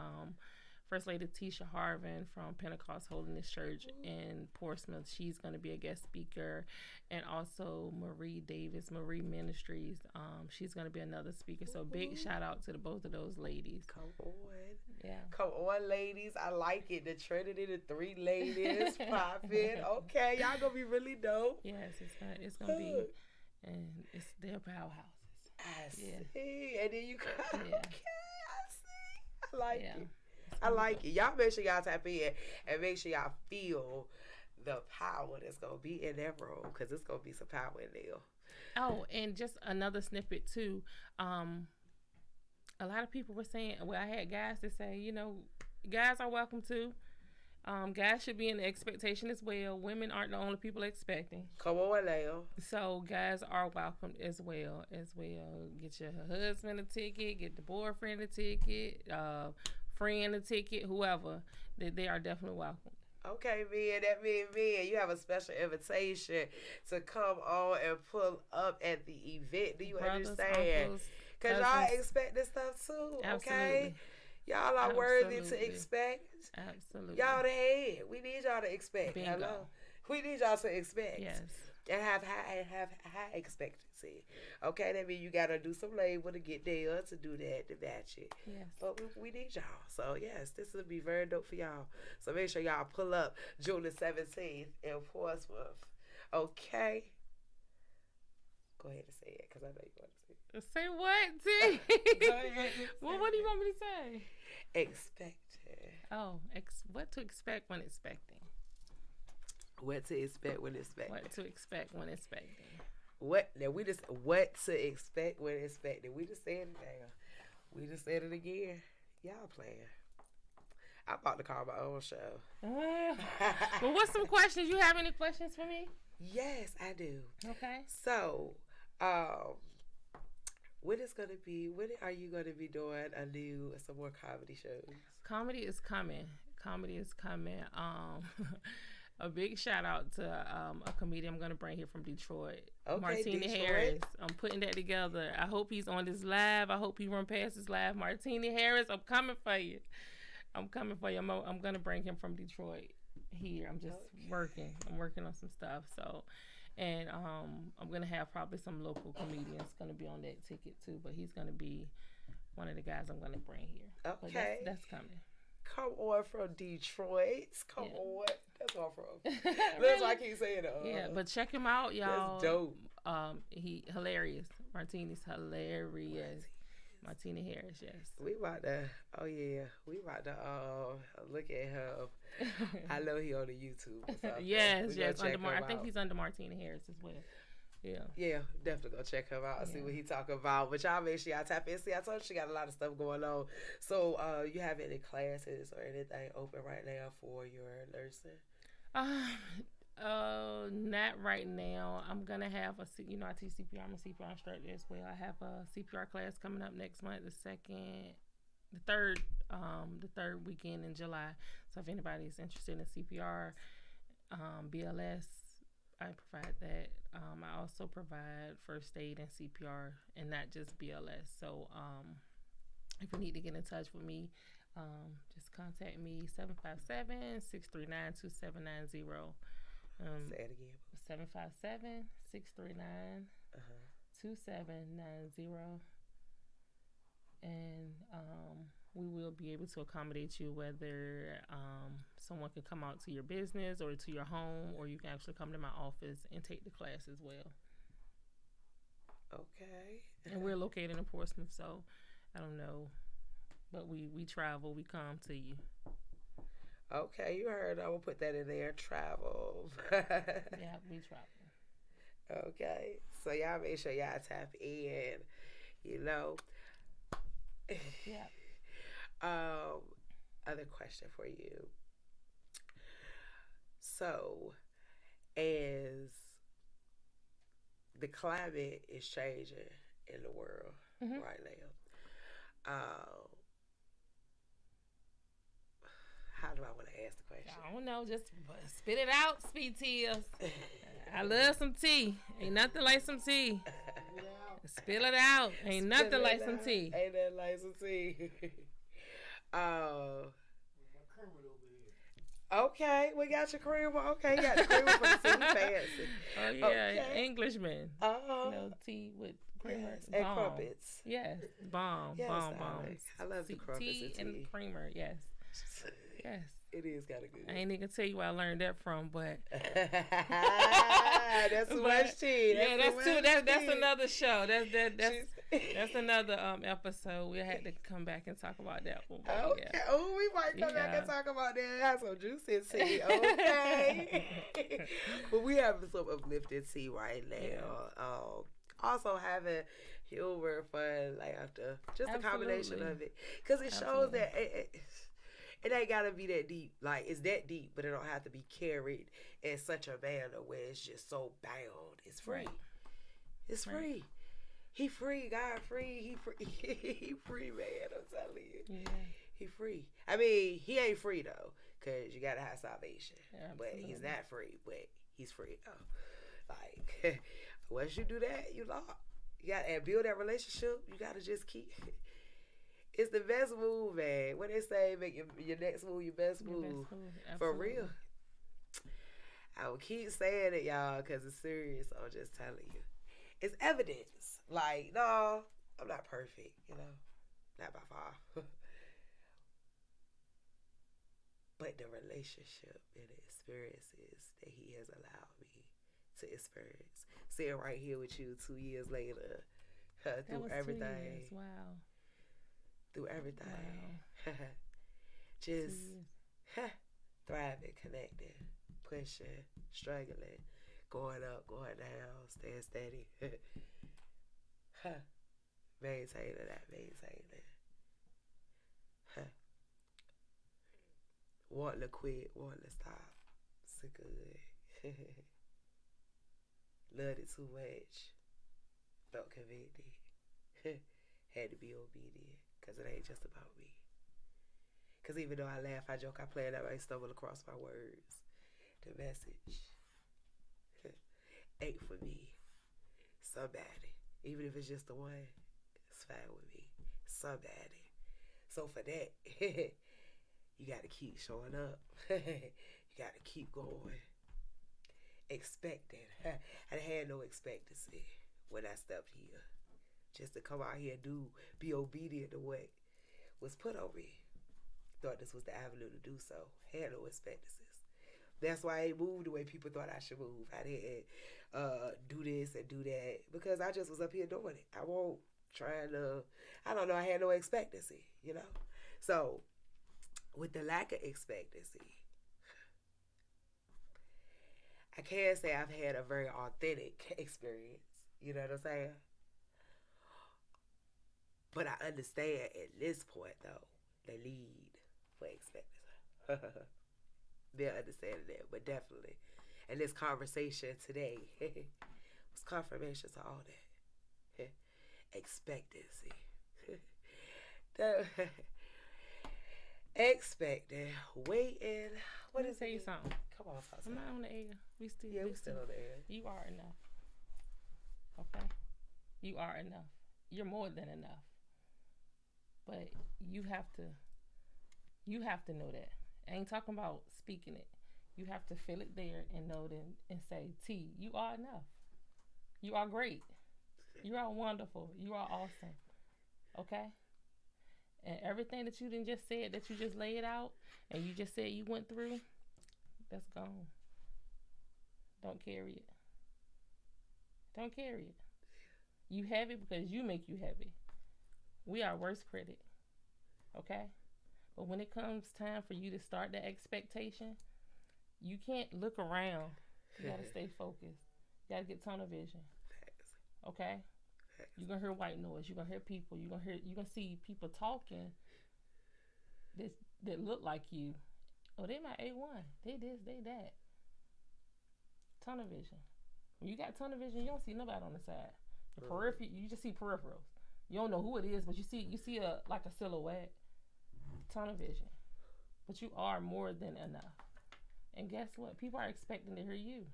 First Lady Tisha Harvin from Pentecost Holiness Church in Portsmouth. She's going to be a guest speaker. And also Marie Davis, Marie Ministries. She's going to be another speaker. So big shout out to both of those ladies. Come on. Yeah. Come on, ladies. I like it. The Trinity, the three ladies popping. Okay, y'all going to be really dope. Yes, it's gonna be, and it's their powerhouses. I see. And then you come. Yeah. Okay, I see. I like it. I like it. Y'all make sure y'all tap in and make sure y'all feel the power that's going to be in that room because it's going to be some power in there. Oh, and just another snippet too. A lot of people were saying, well, I had guys that say, guys are welcome too. Guys should be in the expectation as well. Women aren't the only people expecting. Come on now. So guys are welcome as well. Get your husband a ticket, get the boyfriend a ticket, friend a ticket, whoever. They are definitely welcome. Okay, man, that means, you have a special invitation to come on and pull up at the event. Do you understand? Because y'all expect this stuff too, okay? Y'all are worthy to expect. Absolutely. Y'all the head. We need y'all to expect. Bingo. Hello. We need y'all to expect. Yes. And have high expectancy. Okay, that means you gotta do some labor to get there to do that, to match it. Yes. But we need y'all. So yes, this will be very dope for y'all. So make sure y'all pull up June the 17th in Portsmouth. Okay. Go ahead and say it, because I know you want to say it. Say what, T? Go ahead. Well, what do you want me to say? Expecting. Oh, what to expect when expecting. What to expect when expecting. What to expect when expecting. What to expect when expecting. We just said it now. We just said it again. Y'all playing. I'm about to call my own show. Well, what's some questions? You have any questions for me? Yes, I do. Okay. So, when are you gonna be doing some more comedy shows? Comedy is coming. A big shout out to a comedian I'm gonna bring here from Detroit. Okay, Martina Harris. I'm putting that together. I hope he's on this live. I hope he run past this live. Martina Harris, I'm coming for you. I'm gonna bring him from Detroit here. I'm just working. I'm working on some stuff. So, and I'm gonna have probably some local comedians gonna be on that ticket too. But he's gonna be one of the guys I'm gonna bring here. Okay, that's coming. Come on from Detroit. Come on. That's where I'm from. Really? That's why I keep saying it. Yeah, but check him out, y'all. That's dope. He hilarious. Martina's hilarious. Martina Harris, yes. We about to look at him. I know he on the YouTube or something. yes. I think he's under Martina Harris as well. Yeah, definitely go check him out and see what he talking about. But y'all make sure y'all tap in. See, I told you she got a lot of stuff going on. So, you have any classes or anything open right now for your nursing? Not right now. I'm gonna have I teach CPR. I'm a CPR instructor as well. I have a CPR class coming up next month, the third weekend in July. So if anybody's interested in CPR, BLS, I provide that. I also provide first aid and CPR, and not just BLS. So if you need to get in touch with me, just contact me 757-639-2790. Say it again. 757-639-2790. And we will be able to accommodate you, whether someone can come out to your business or to your home, or you can actually come to my office and take the class as well. Okay. And we're located in Portsmouth, so I don't know But we travel, we come to you. Okay, you heard. I'm gonna put that in there. Travel. Yeah, we travel. Okay, so y'all make sure y'all tap in. You know. Yeah. Other question for you. So, as the climate is changing in the world right now, how do I want to ask the question? I don't know. Just spit it out, Speed Tears. I love some tea. Ain't nothing like some tea. Spill it out. Ain't nothing like some tea. Ain't nothing like some tea. Okay, we got your creamer. Okay, you got the creamer for the tea. Fancy. Oh yeah, Okay. Englishman. Uh-huh. Tea with creamer And bomb. crumpets. Yes, bomb, Yes, bomb. I love the crumpets Tea and and tea. creamer. Yes, yes. It is kind of good. I ain't even gonna tell you where I learned that from, but that's too much tea. That's another show. That's another episode. We had to come back and talk about that one. Okay. Yeah. Oh, we might come back and talk about that. Have some juicy tea. Okay. But we have some uplifting tea right now. Yeah. Also having humor, fun, like after just a combination of it, because it shows that it ain't gotta be that deep. Like, it's that deep, but it don't have to be carried in such a manner where it's just so bound. It's free. Right. It's free. He free. God free. He free. He free, man. I'm telling you. Yeah. He free. I mean, he ain't free though, cause you gotta have salvation. Yeah, but he's not free. But he's free though. Like, once you do that, you lost. You gotta build that relationship. You gotta just keep. It's the best move, man. When they say make your next move your best move. For real. I will keep saying it, y'all, because it's serious. I'm just telling you. It's evidence. Like, no, I'm not perfect, you know. Not by far. But the relationship and the experiences that he has allowed me to experience. Sitting right here with you 2 years later. Through everything. 2 years. Wow. Through everything. Wow. Just thriving, connecting, pushing, struggling, going up, going down, staying steady. Maintaining that, maintaining. Wanting to quit, wanting to stop. So good. Loved it too much. Felt convicted. Had to be obedient. Because it ain't just about me. Because even though I laugh, I joke, I play, and I might stumble across my words. The message ain't for me. Somebody. Even if it's just the one, it's fine with me. Somebody. So for that, you got to keep showing up. You got to keep going. Expecting. I had no expectancy when I stepped here. Just to come out here and be obedient to what was put on me. Thought this was the avenue to do so. Had no expectancies. That's why I ain't moved the way people thought I should move. I didn't do this and do that because I just was up here doing it. I won't trying to, I don't know, I had no expectancy, you know? So, with the lack of expectancy, I can say I've had a very authentic experience. You know what I'm saying? But I understand at this point, though, the need for expectancy. They're understanding that, but definitely. And this conversation today was confirmation to all that. Expectancy. Expecting, waiting. What is say something? Come on, talk to I'm me. not on the air. We still on the air. You are enough. Okay? You are enough. You're more than enough. But you have to know that. I ain't talking about speaking it. You have to feel it there and know it and say, T, you are enough. You are great. You are wonderful. You are awesome. Okay? And everything that you didn't just said, that you just laid out, and you just said you went through, that's gone. Don't carry it. Don't carry it. You have it because you make you happy. We are worst critic. Okay? But when it comes time for you to start the expectation, you can't look around. You gotta stay focused. You gotta get tunnel vision. Okay? You're gonna hear white noise. You're gonna hear people. You're gonna see people talking that look like you. Oh, they my A1. They this, they that. Tunnel vision. When you got tunnel vision, you don't see nobody on the side. The periphery, you just see peripherals. You don't know who it is, but you see a like a silhouette. Tunnel vision. But you are more than enough. And guess what? People are expecting to hear you.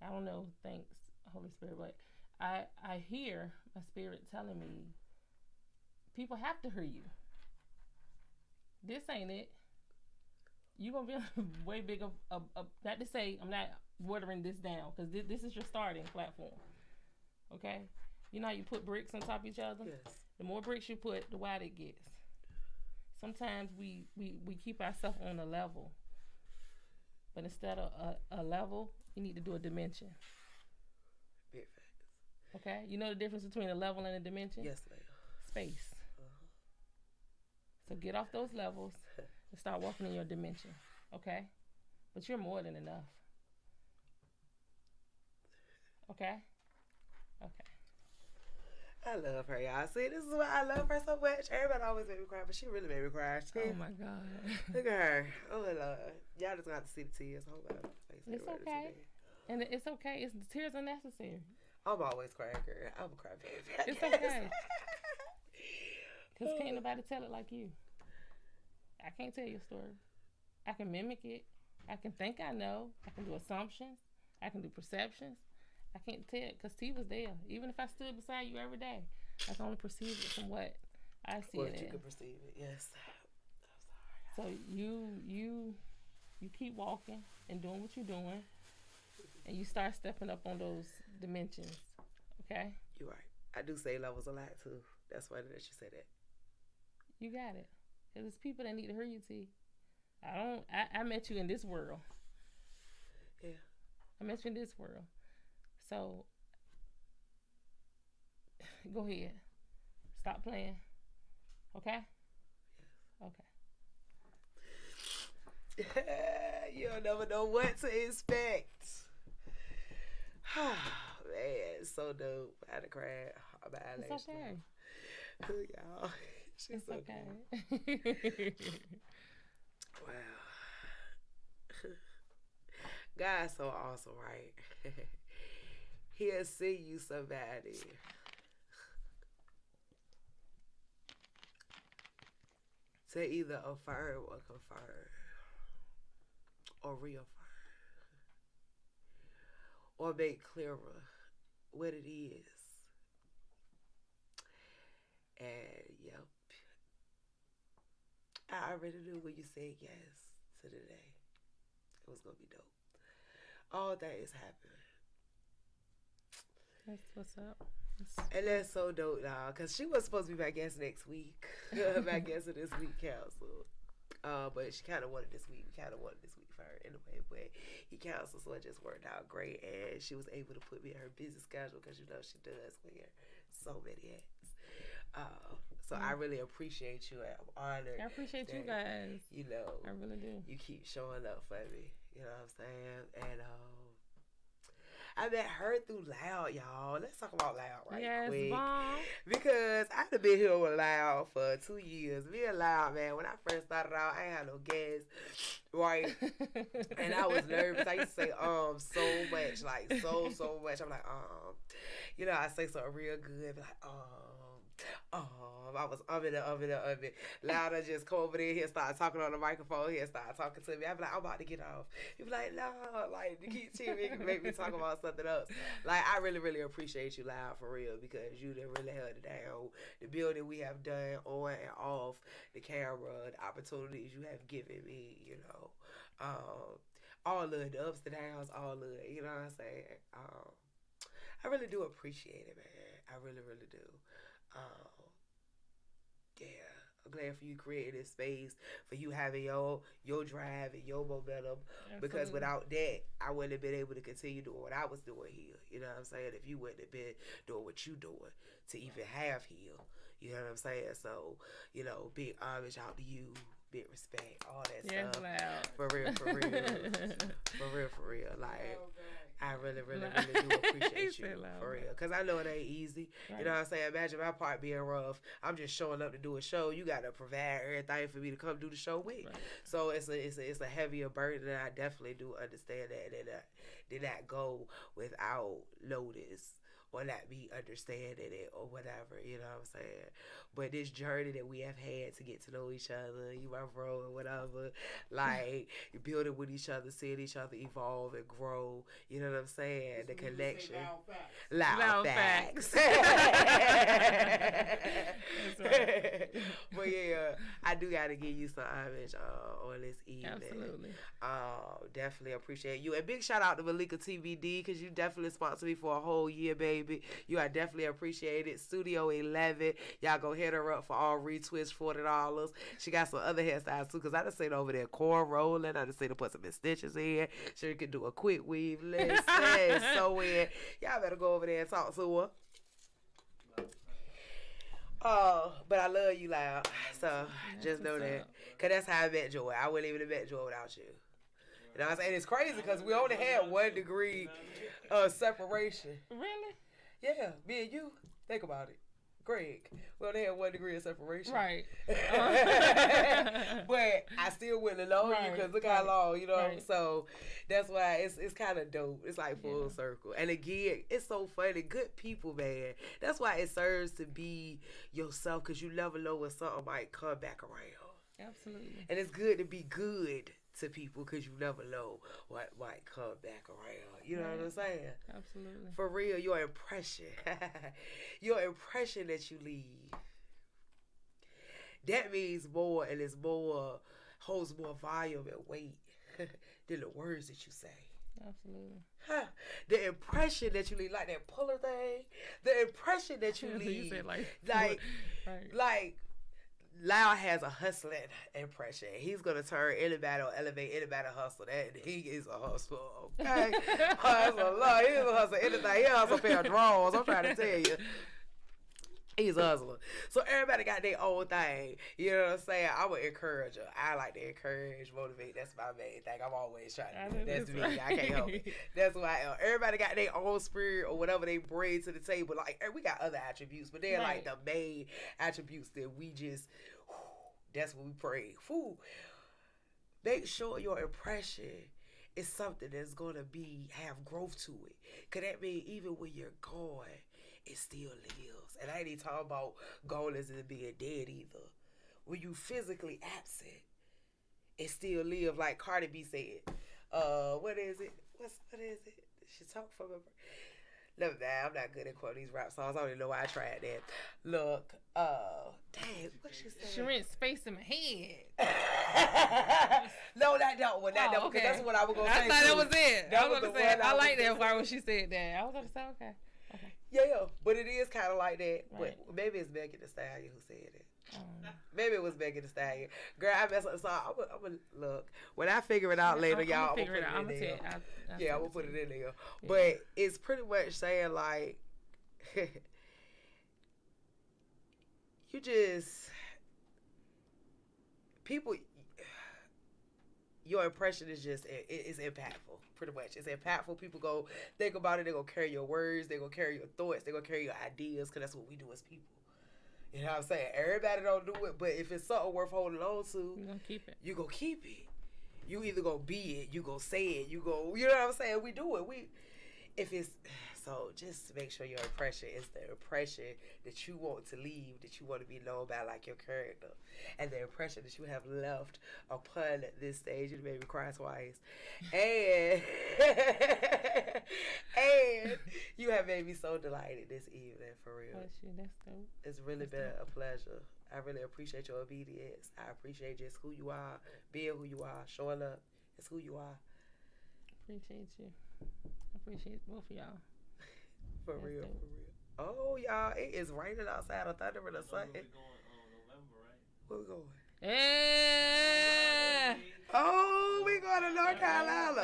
I don't know, thanks, Holy Spirit, but I hear my spirit telling me people have to hear you. This ain't it. You're going to be way bigger. Not to say I'm not watering this down, because this is your starting platform. Okay? You know how you put bricks on top of each other? Yes. The more bricks you put, the wider it gets. Sometimes we keep ourselves on a level. But instead of a level, you need to do a dimension. Big facts. Okay? You know the difference between a level and a dimension? Yes, ma'am. Space. So get off those levels and start walking in your dimension. Okay? But you're more than enough. Okay? Okay. I love her, y'all. See, this is why I love her so much. Everybody always made me cry, but she really made me cry. Oh my God. Look at her. Oh, Lord. Y'all just got to see the tears. Hold on. It's okay. And it's okay. The tears are necessary. I'm always crying, girl. I'm a crybaby. It's okay. Because can't nobody tell it like you. I can't tell your story. I can mimic it. I can think I know. I can do assumptions. I can do perceptions. I can't tell because T was there. Even if I stood beside you every day, I can only perceive it from what I see it you in. can perceive it, yes. So you keep walking and doing what you're doing, and you start stepping up on those dimensions. Okay? You're right. I do say levels a lot too. That's why that you say that. You got it. Cause there's people that need to hear you, T. I met you in this world. Yeah. I met you in this world. So go ahead. Stop playing. Okay? Yes. Okay. You'll never know what to expect. Man, it's so dope. I had to cry. It's okay. Y'all. She's It's so okay. Wow. God's so awesome, right? He'll see you somebody. To either affirm or confirm. Or reaffirm. Or make clearer what it is. And yep. I already knew when you said yes to the day. It was going to be dope. All things happen. That's what's up. And that's so dope, y'all. Because she was supposed to be my guest next week. My guest of this week council. But she kind of wanted this week. We kind of wanted this week for her anyway. But he canceled, so it just worked out great. And she was able to put me in her busy schedule because, you know, she does wear so many hats. So I really appreciate you. I'm honored. I appreciate you guys. You know, I really do. You keep showing up for me. You know what I'm saying? And I met her through Loud, y'all. Let's talk about Loud quick. Bomb. Because I've been here with Loud for 2 years. Me and Loud, man, when I first started out, I ain't had no gas, right? And I was nervous. I used to say so much, like so much. I'm like, you know, I say something real good, be like, I was it. Louder just come over there, he'll start talking on the microphone, he'll start talking to me. I be like, I'm about to get off. He be like, no, like, you keep cheating, make me talk about something else. Like, I really, really appreciate you, Loud, for real, because you done really held it down. The building we have done on and off the camera, the opportunities you have given me, you know. All of the ups and downs, all of it, you know what I'm saying? I really do appreciate it, man. I really, really do. Yeah, I'm glad for you creating this space, for you having your drive and your momentum. Absolutely. Because without that, I wouldn't have been able to continue doing what I was doing here. You know what I'm saying? If you wouldn't have been doing what you doing to even have here, You know what I'm saying? So, you know, big homage out to you. Big respect, all that stuff. Loud. For real. For real. Like, I really do appreciate you. For real. Because I know it ain't easy. Right. You know what I'm saying? Imagine my part being rough. I'm just showing up to do a show. You got to provide everything for me to come do the show with. Right. So it's a heavier burden, and I definitely do understand that. And did not go without notice. Or not be understanding it or whatever, you know what I'm saying? But this journey that we have had to get to know each other, you my bro and whatever, like building with each other, seeing each other evolve and grow, you know what I'm saying? The connection. Loud facts. That's right. But yeah, I do got to give you some homage on this evening. Absolutely. Definitely appreciate you. And big shout out to Malika TVD because you definitely sponsored me for a whole year, baby. You are definitely appreciated. Studio 11. Y'all go hit her up for all retwists, $40. She got some other hairstyles too because I done seen over there corn rolling. I done seen her put some stitches in. She can do a quick weave. Listen, so in. Y'all better go over there and talk to her. But I love you, Loud. So just know that. Because that's how I met Joy. I wouldn't even have met Joy without you. You know what I'm saying? It's crazy because we only had 1 degree of separation. Really? Yeah, me and you. Think about it. Greg. We only had 1 degree of separation. Right. But I still wouldn't have known you because look how long, you know? Right. So that's why it's kind of dope. It's like full circle. And again, it's so funny. Good people, man. That's why it serves to be yourself because you never know when something might come back around. Absolutely. And it's good to be good to people because you never know what might come back around. You know what I'm saying? Absolutely. For real, your impression that you leave, that means more and is more, holds more volume and weight than the words that you say. Absolutely. The impression that you leave, like that puller thing, the impression that you leave, you said like Loud has a hustling impression. He's gonna turn anybody or elevate anybody hustle. That he is a hustler. Okay, hustler. He's a hustler. Anything. He hustle a pair of drawers. I'm trying to tell you. He's a hustler. So everybody got their own thing. You know what I'm saying? I'm an encourager. I like to encourage, motivate. That's my main thing. I'm always trying to do that. That's me. I can't help it. That's why everybody got their own spirit or whatever they bring to the table. Like, we got other attributes, but they're like the main attributes that we just, that's what we pray. Make sure your impression is something that's going to have growth to it. Because that means even when you're gone, it still lives. And I ain't even talking about gone as in being dead either. When you physically absent, it still lives. Like Cardi B said. What is it? What is it? She talk from a... Never mind, I'm not good at quoting these rap songs. I don't even know why I tried that. Look, dang, what she said? She rent space in my head. No, that one. Because that's what I was going to say. I thought that was it. I was going to say, I like that part when she said that. I was going to say, okay. Yeah, but it is kind of like that. Right. But maybe it's Megan Thee Stallion who said it. Maybe it was Megan Thee Stallion. Girl, I messed up the song. I'm going to look. When I figure it out later, y'all, I'm going to put it in there. I'm going to put it in there. Yeah. But it's pretty much saying, like, you just, people, your impression is just, it's impactful. Pretty much. It's impactful. People go think about it. They're going to carry your words. They're going to carry your thoughts. They're going to carry your ideas because that's what we do as people. You know what I'm saying? Everybody don't do it, but if it's something worth holding on to, you're going to keep it. You going to keep it. You either going to be it, you going to say it, you know what I'm saying? We do it. So just make sure your impression is the impression that you want to leave, that you want to be known by, like your character. And the impression that you have left upon this stage. You made me cry twice. And you have made me so delighted this evening, for real. That's dope. It's really been a pleasure. I really appreciate your obedience. I appreciate just who you are, being who you are, showing up. It's who you are. Appreciate you. I appreciate both of y'all. For real. Oh, y'all, it is raining outside or thundering or something. We're going November, right? Where we going? Yeah. Oh, we going to North Carolina.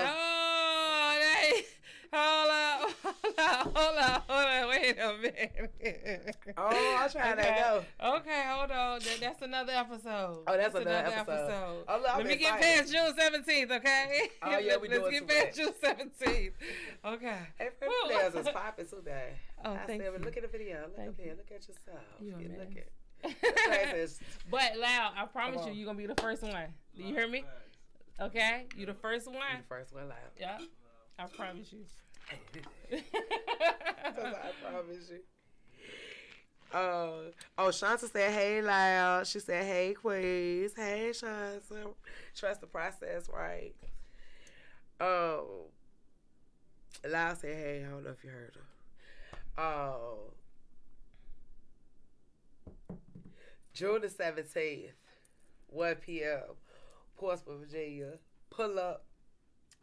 Oh, hold up. Hold on. Wait a minute. Oh, I'm trying to go. Okay, hold on. That's another episode. Oh, that's another episode. Oh, look, Let me get past June 17th, okay? Oh, yeah, we doing Let's get past June 17th. Okay. Hey, Friends is popping today. Oh, thank you. Look at the video. Look Thank up here. you. Look at yourself. You a Look mess. at But Loud, I promise you're gonna be the first one. Do you hear me? Okay, you the first one. You the first one, Loud. Yeah, I promise you. I promise you. Shanta said, "Hey, Loud." She said, "Hey, Quiz." Hey, Shanta. Trust the process, right? Loud said, "Hey." I don't know if you heard her. June the 17th, 1 p.m., Portsmouth, Virginia. Pull up.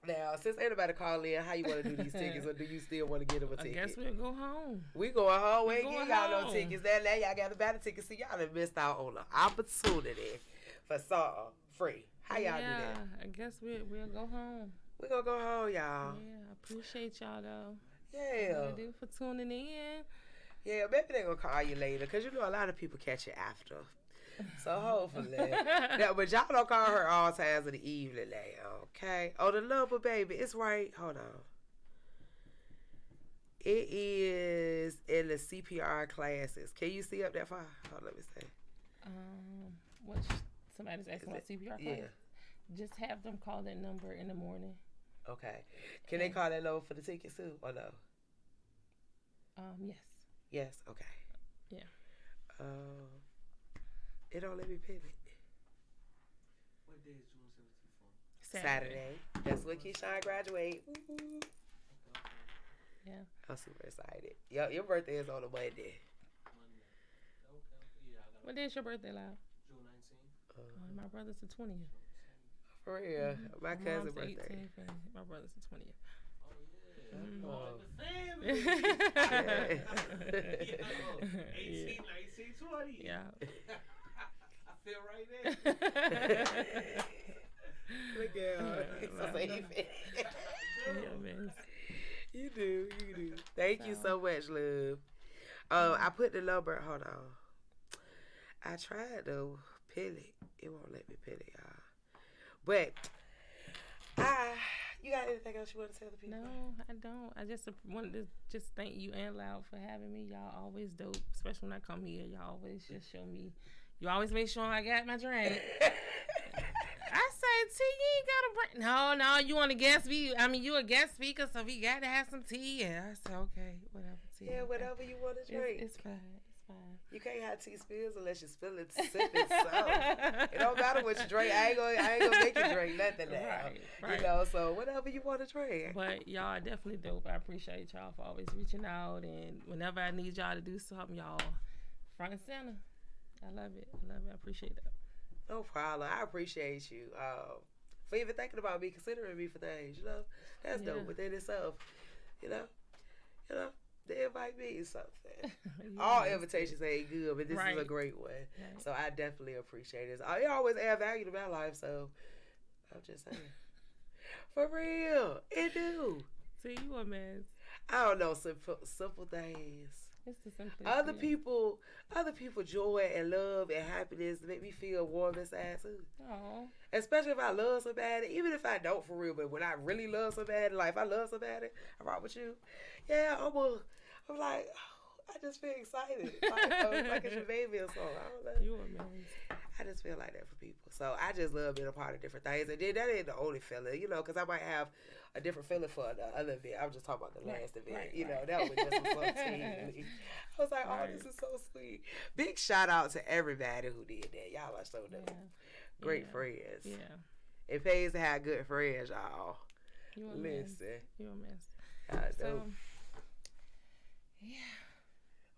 Now, since ain't nobody call in, how you want to do these tickets, or do you still want to get them a ticket? I guess we'll go home. We going home. We ain't going getting y'all no home. tickets. Now y'all got to buy the tickets. See, y'all done missed out on the opportunity for something free. How y'all do that? I guess we'll go home. We gonna go home, y'all. Yeah, I appreciate y'all though. Yeah. Thank you for tuning in. Yeah, maybe they gonna call you later, because you know a lot of people catch it after. So hopefully. But y'all don't call her all times of the evening now, okay? Oh, the number, baby. It's right. Hold on. It is in the CPR classes. Can you see up that far? Hold on, let me see. What? Somebody's asking about CPR class? Yeah. Just have them call that number in the morning. Okay. Can they call that number for the tickets too, or no? Yes. Yes. Okay. Yeah. It don't let me pin it. What day is June 17th from? Saturday. That's when Keyshawn graduate. Woo-hoo. Yeah. I'm super excited. Your birthday is on a Monday. Monday. Okay. Yeah, I got What day is your birthday, Loud? June 19th. My brother's the 20th. For real. My cousin's mom's the birthday. 18th and my brother's the 20th. Oh, yeah. Oh. Like the family. Yeah. 18, 19, 20. Yeah. I feel right there. Look at her. So even. Yeah, man. You do. Thank you so much, love. I put the number. Hold on. I tried to pin it. It won't let me pin it, y'all. But you got anything else you want to tell the people? No, I don't. I just wanted to just thank you and Loud for having me. Y'all always dope, especially when I come here. Y'all always just show me. You always make sure I got my drink. I say, T, you ain't got to bring. No, you want a guest speaker. I mean, you a guest speaker, so we got to have some tea. And I said, okay, whatever, T. Yeah, whatever you want to drink. It's fine. It's fine. You can't have Tspills unless you spill it, sip it, something. It don't matter what you drink. I ain't gonna make you drink nothing now. Right. You know, so whatever you want to drink. But y'all are definitely dope. I appreciate y'all for always reaching out. And whenever I need y'all to do something, y'all front and center. I love it. I appreciate that. No problem. I appreciate you for even thinking about me, considering me for things. You know, that's dope within itself. You know, they invite me is something. All invitations ain't good, but this is a great one. Right. So I definitely appreciate it. It always add value to my life. So I'm just saying, for real, it do. See, you a mess. I don't know, simple things. It's the simplest. Other people joy and love and happiness make me feel warm inside too. Aww. Especially if I love somebody, even if I don't for real, but when I really love somebody, like if I love somebody, I rock with you. Yeah, I'm like, I just feel excited. Like it's your baby or something. I don't know. You amazing. I just feel like that for people. So I just love being a part of different things. And then that ain't the only feeling, because I might have a different feeling for the other event. I'm just talking about the last event. That was just so sweet. I was like, oh, this is so sweet. Big shout out to everybody who did that. Y'all are so dope. Yeah. Great friends. Yeah. It pays to have good friends, y'all. You a Listen. mess. You a mess. So, yeah.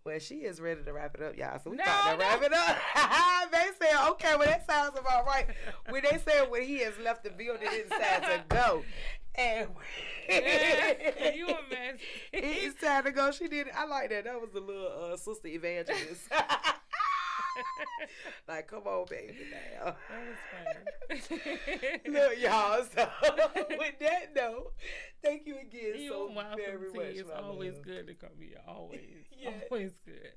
Well, she is ready to wrap it up, y'all. So we about to wrap it up. They said, okay, well, that sounds about right. When they said when he has left the building, it decides to go. And you a mess. It's time to go. She did it. I like that. That was the little sister evangelist. Like, come on, baby, now. That was funny. Look, y'all. So, with that note, thank you again You're so welcome, very T. much. It's my always love. good to come here. Always. Yes. Always good.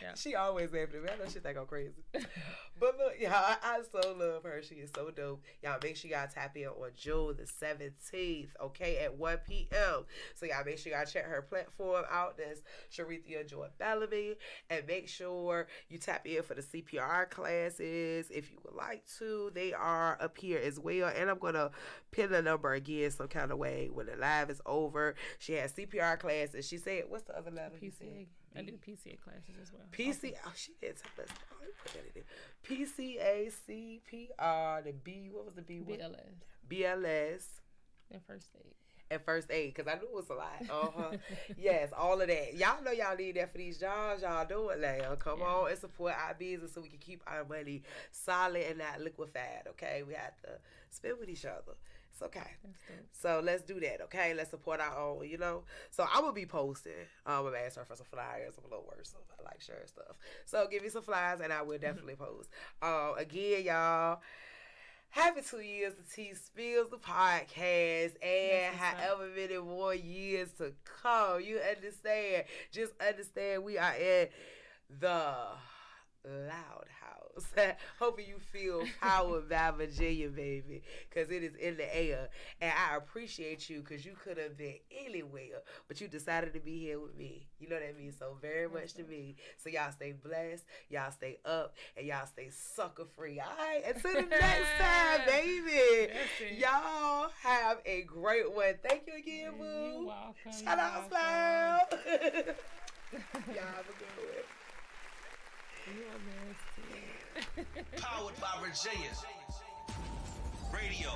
Yeah. She always after me. I know she think I'm crazy. But look, y'all, I so love her. She is so dope. Y'all make sure y'all tap in on June the 17th, okay, at 1 p.m. So y'all make sure y'all check her platform out. That's Sharithia Joy Bellamy. And make sure you tap in for the CPR classes if you would like to. They are up here as well. And I'm going to pin the number again some kind of way when the live is over. She has CPR classes. She said, what's the other letter? PCA. I do PCA classes as well. PC. Oh, she did tell us. Oh, let me put that in there. PCA, CPR, the B. What was the B one? BLS. BLS. And first aid. And first aid, because I knew it was a lot. Yes, all of that. Y'all know y'all need that for these jobs. Y'all do it now. Come on and support our business so we can keep our money solid and not liquefied. Okay, we have to spend with each other. It's okay. So let's do that, okay? Let's support our own, you know? So I'm going to be posting. I'm going to ask her for some flyers. I'm a little worse. So I like sharing stuff. So give me some flyers and I will definitely post. Again, y'all, happy 2 years to Tspills, the podcast, and however many more years to come. You understand? Just understand we are in the loud house. Hoping you feel powered by Virginia, baby, because it is in the air. And I appreciate you because you could have been anywhere, but you decided to be here with me. You know that means so very much to me. So y'all stay blessed, y'all stay up, and y'all stay sucker free. All right, until the next time, baby. Y'all have a great one. Thank you again, boo. You're welcome. Shout out, Smile. Y'all have a good one. You are nasty. Powered by Virginia. Radio.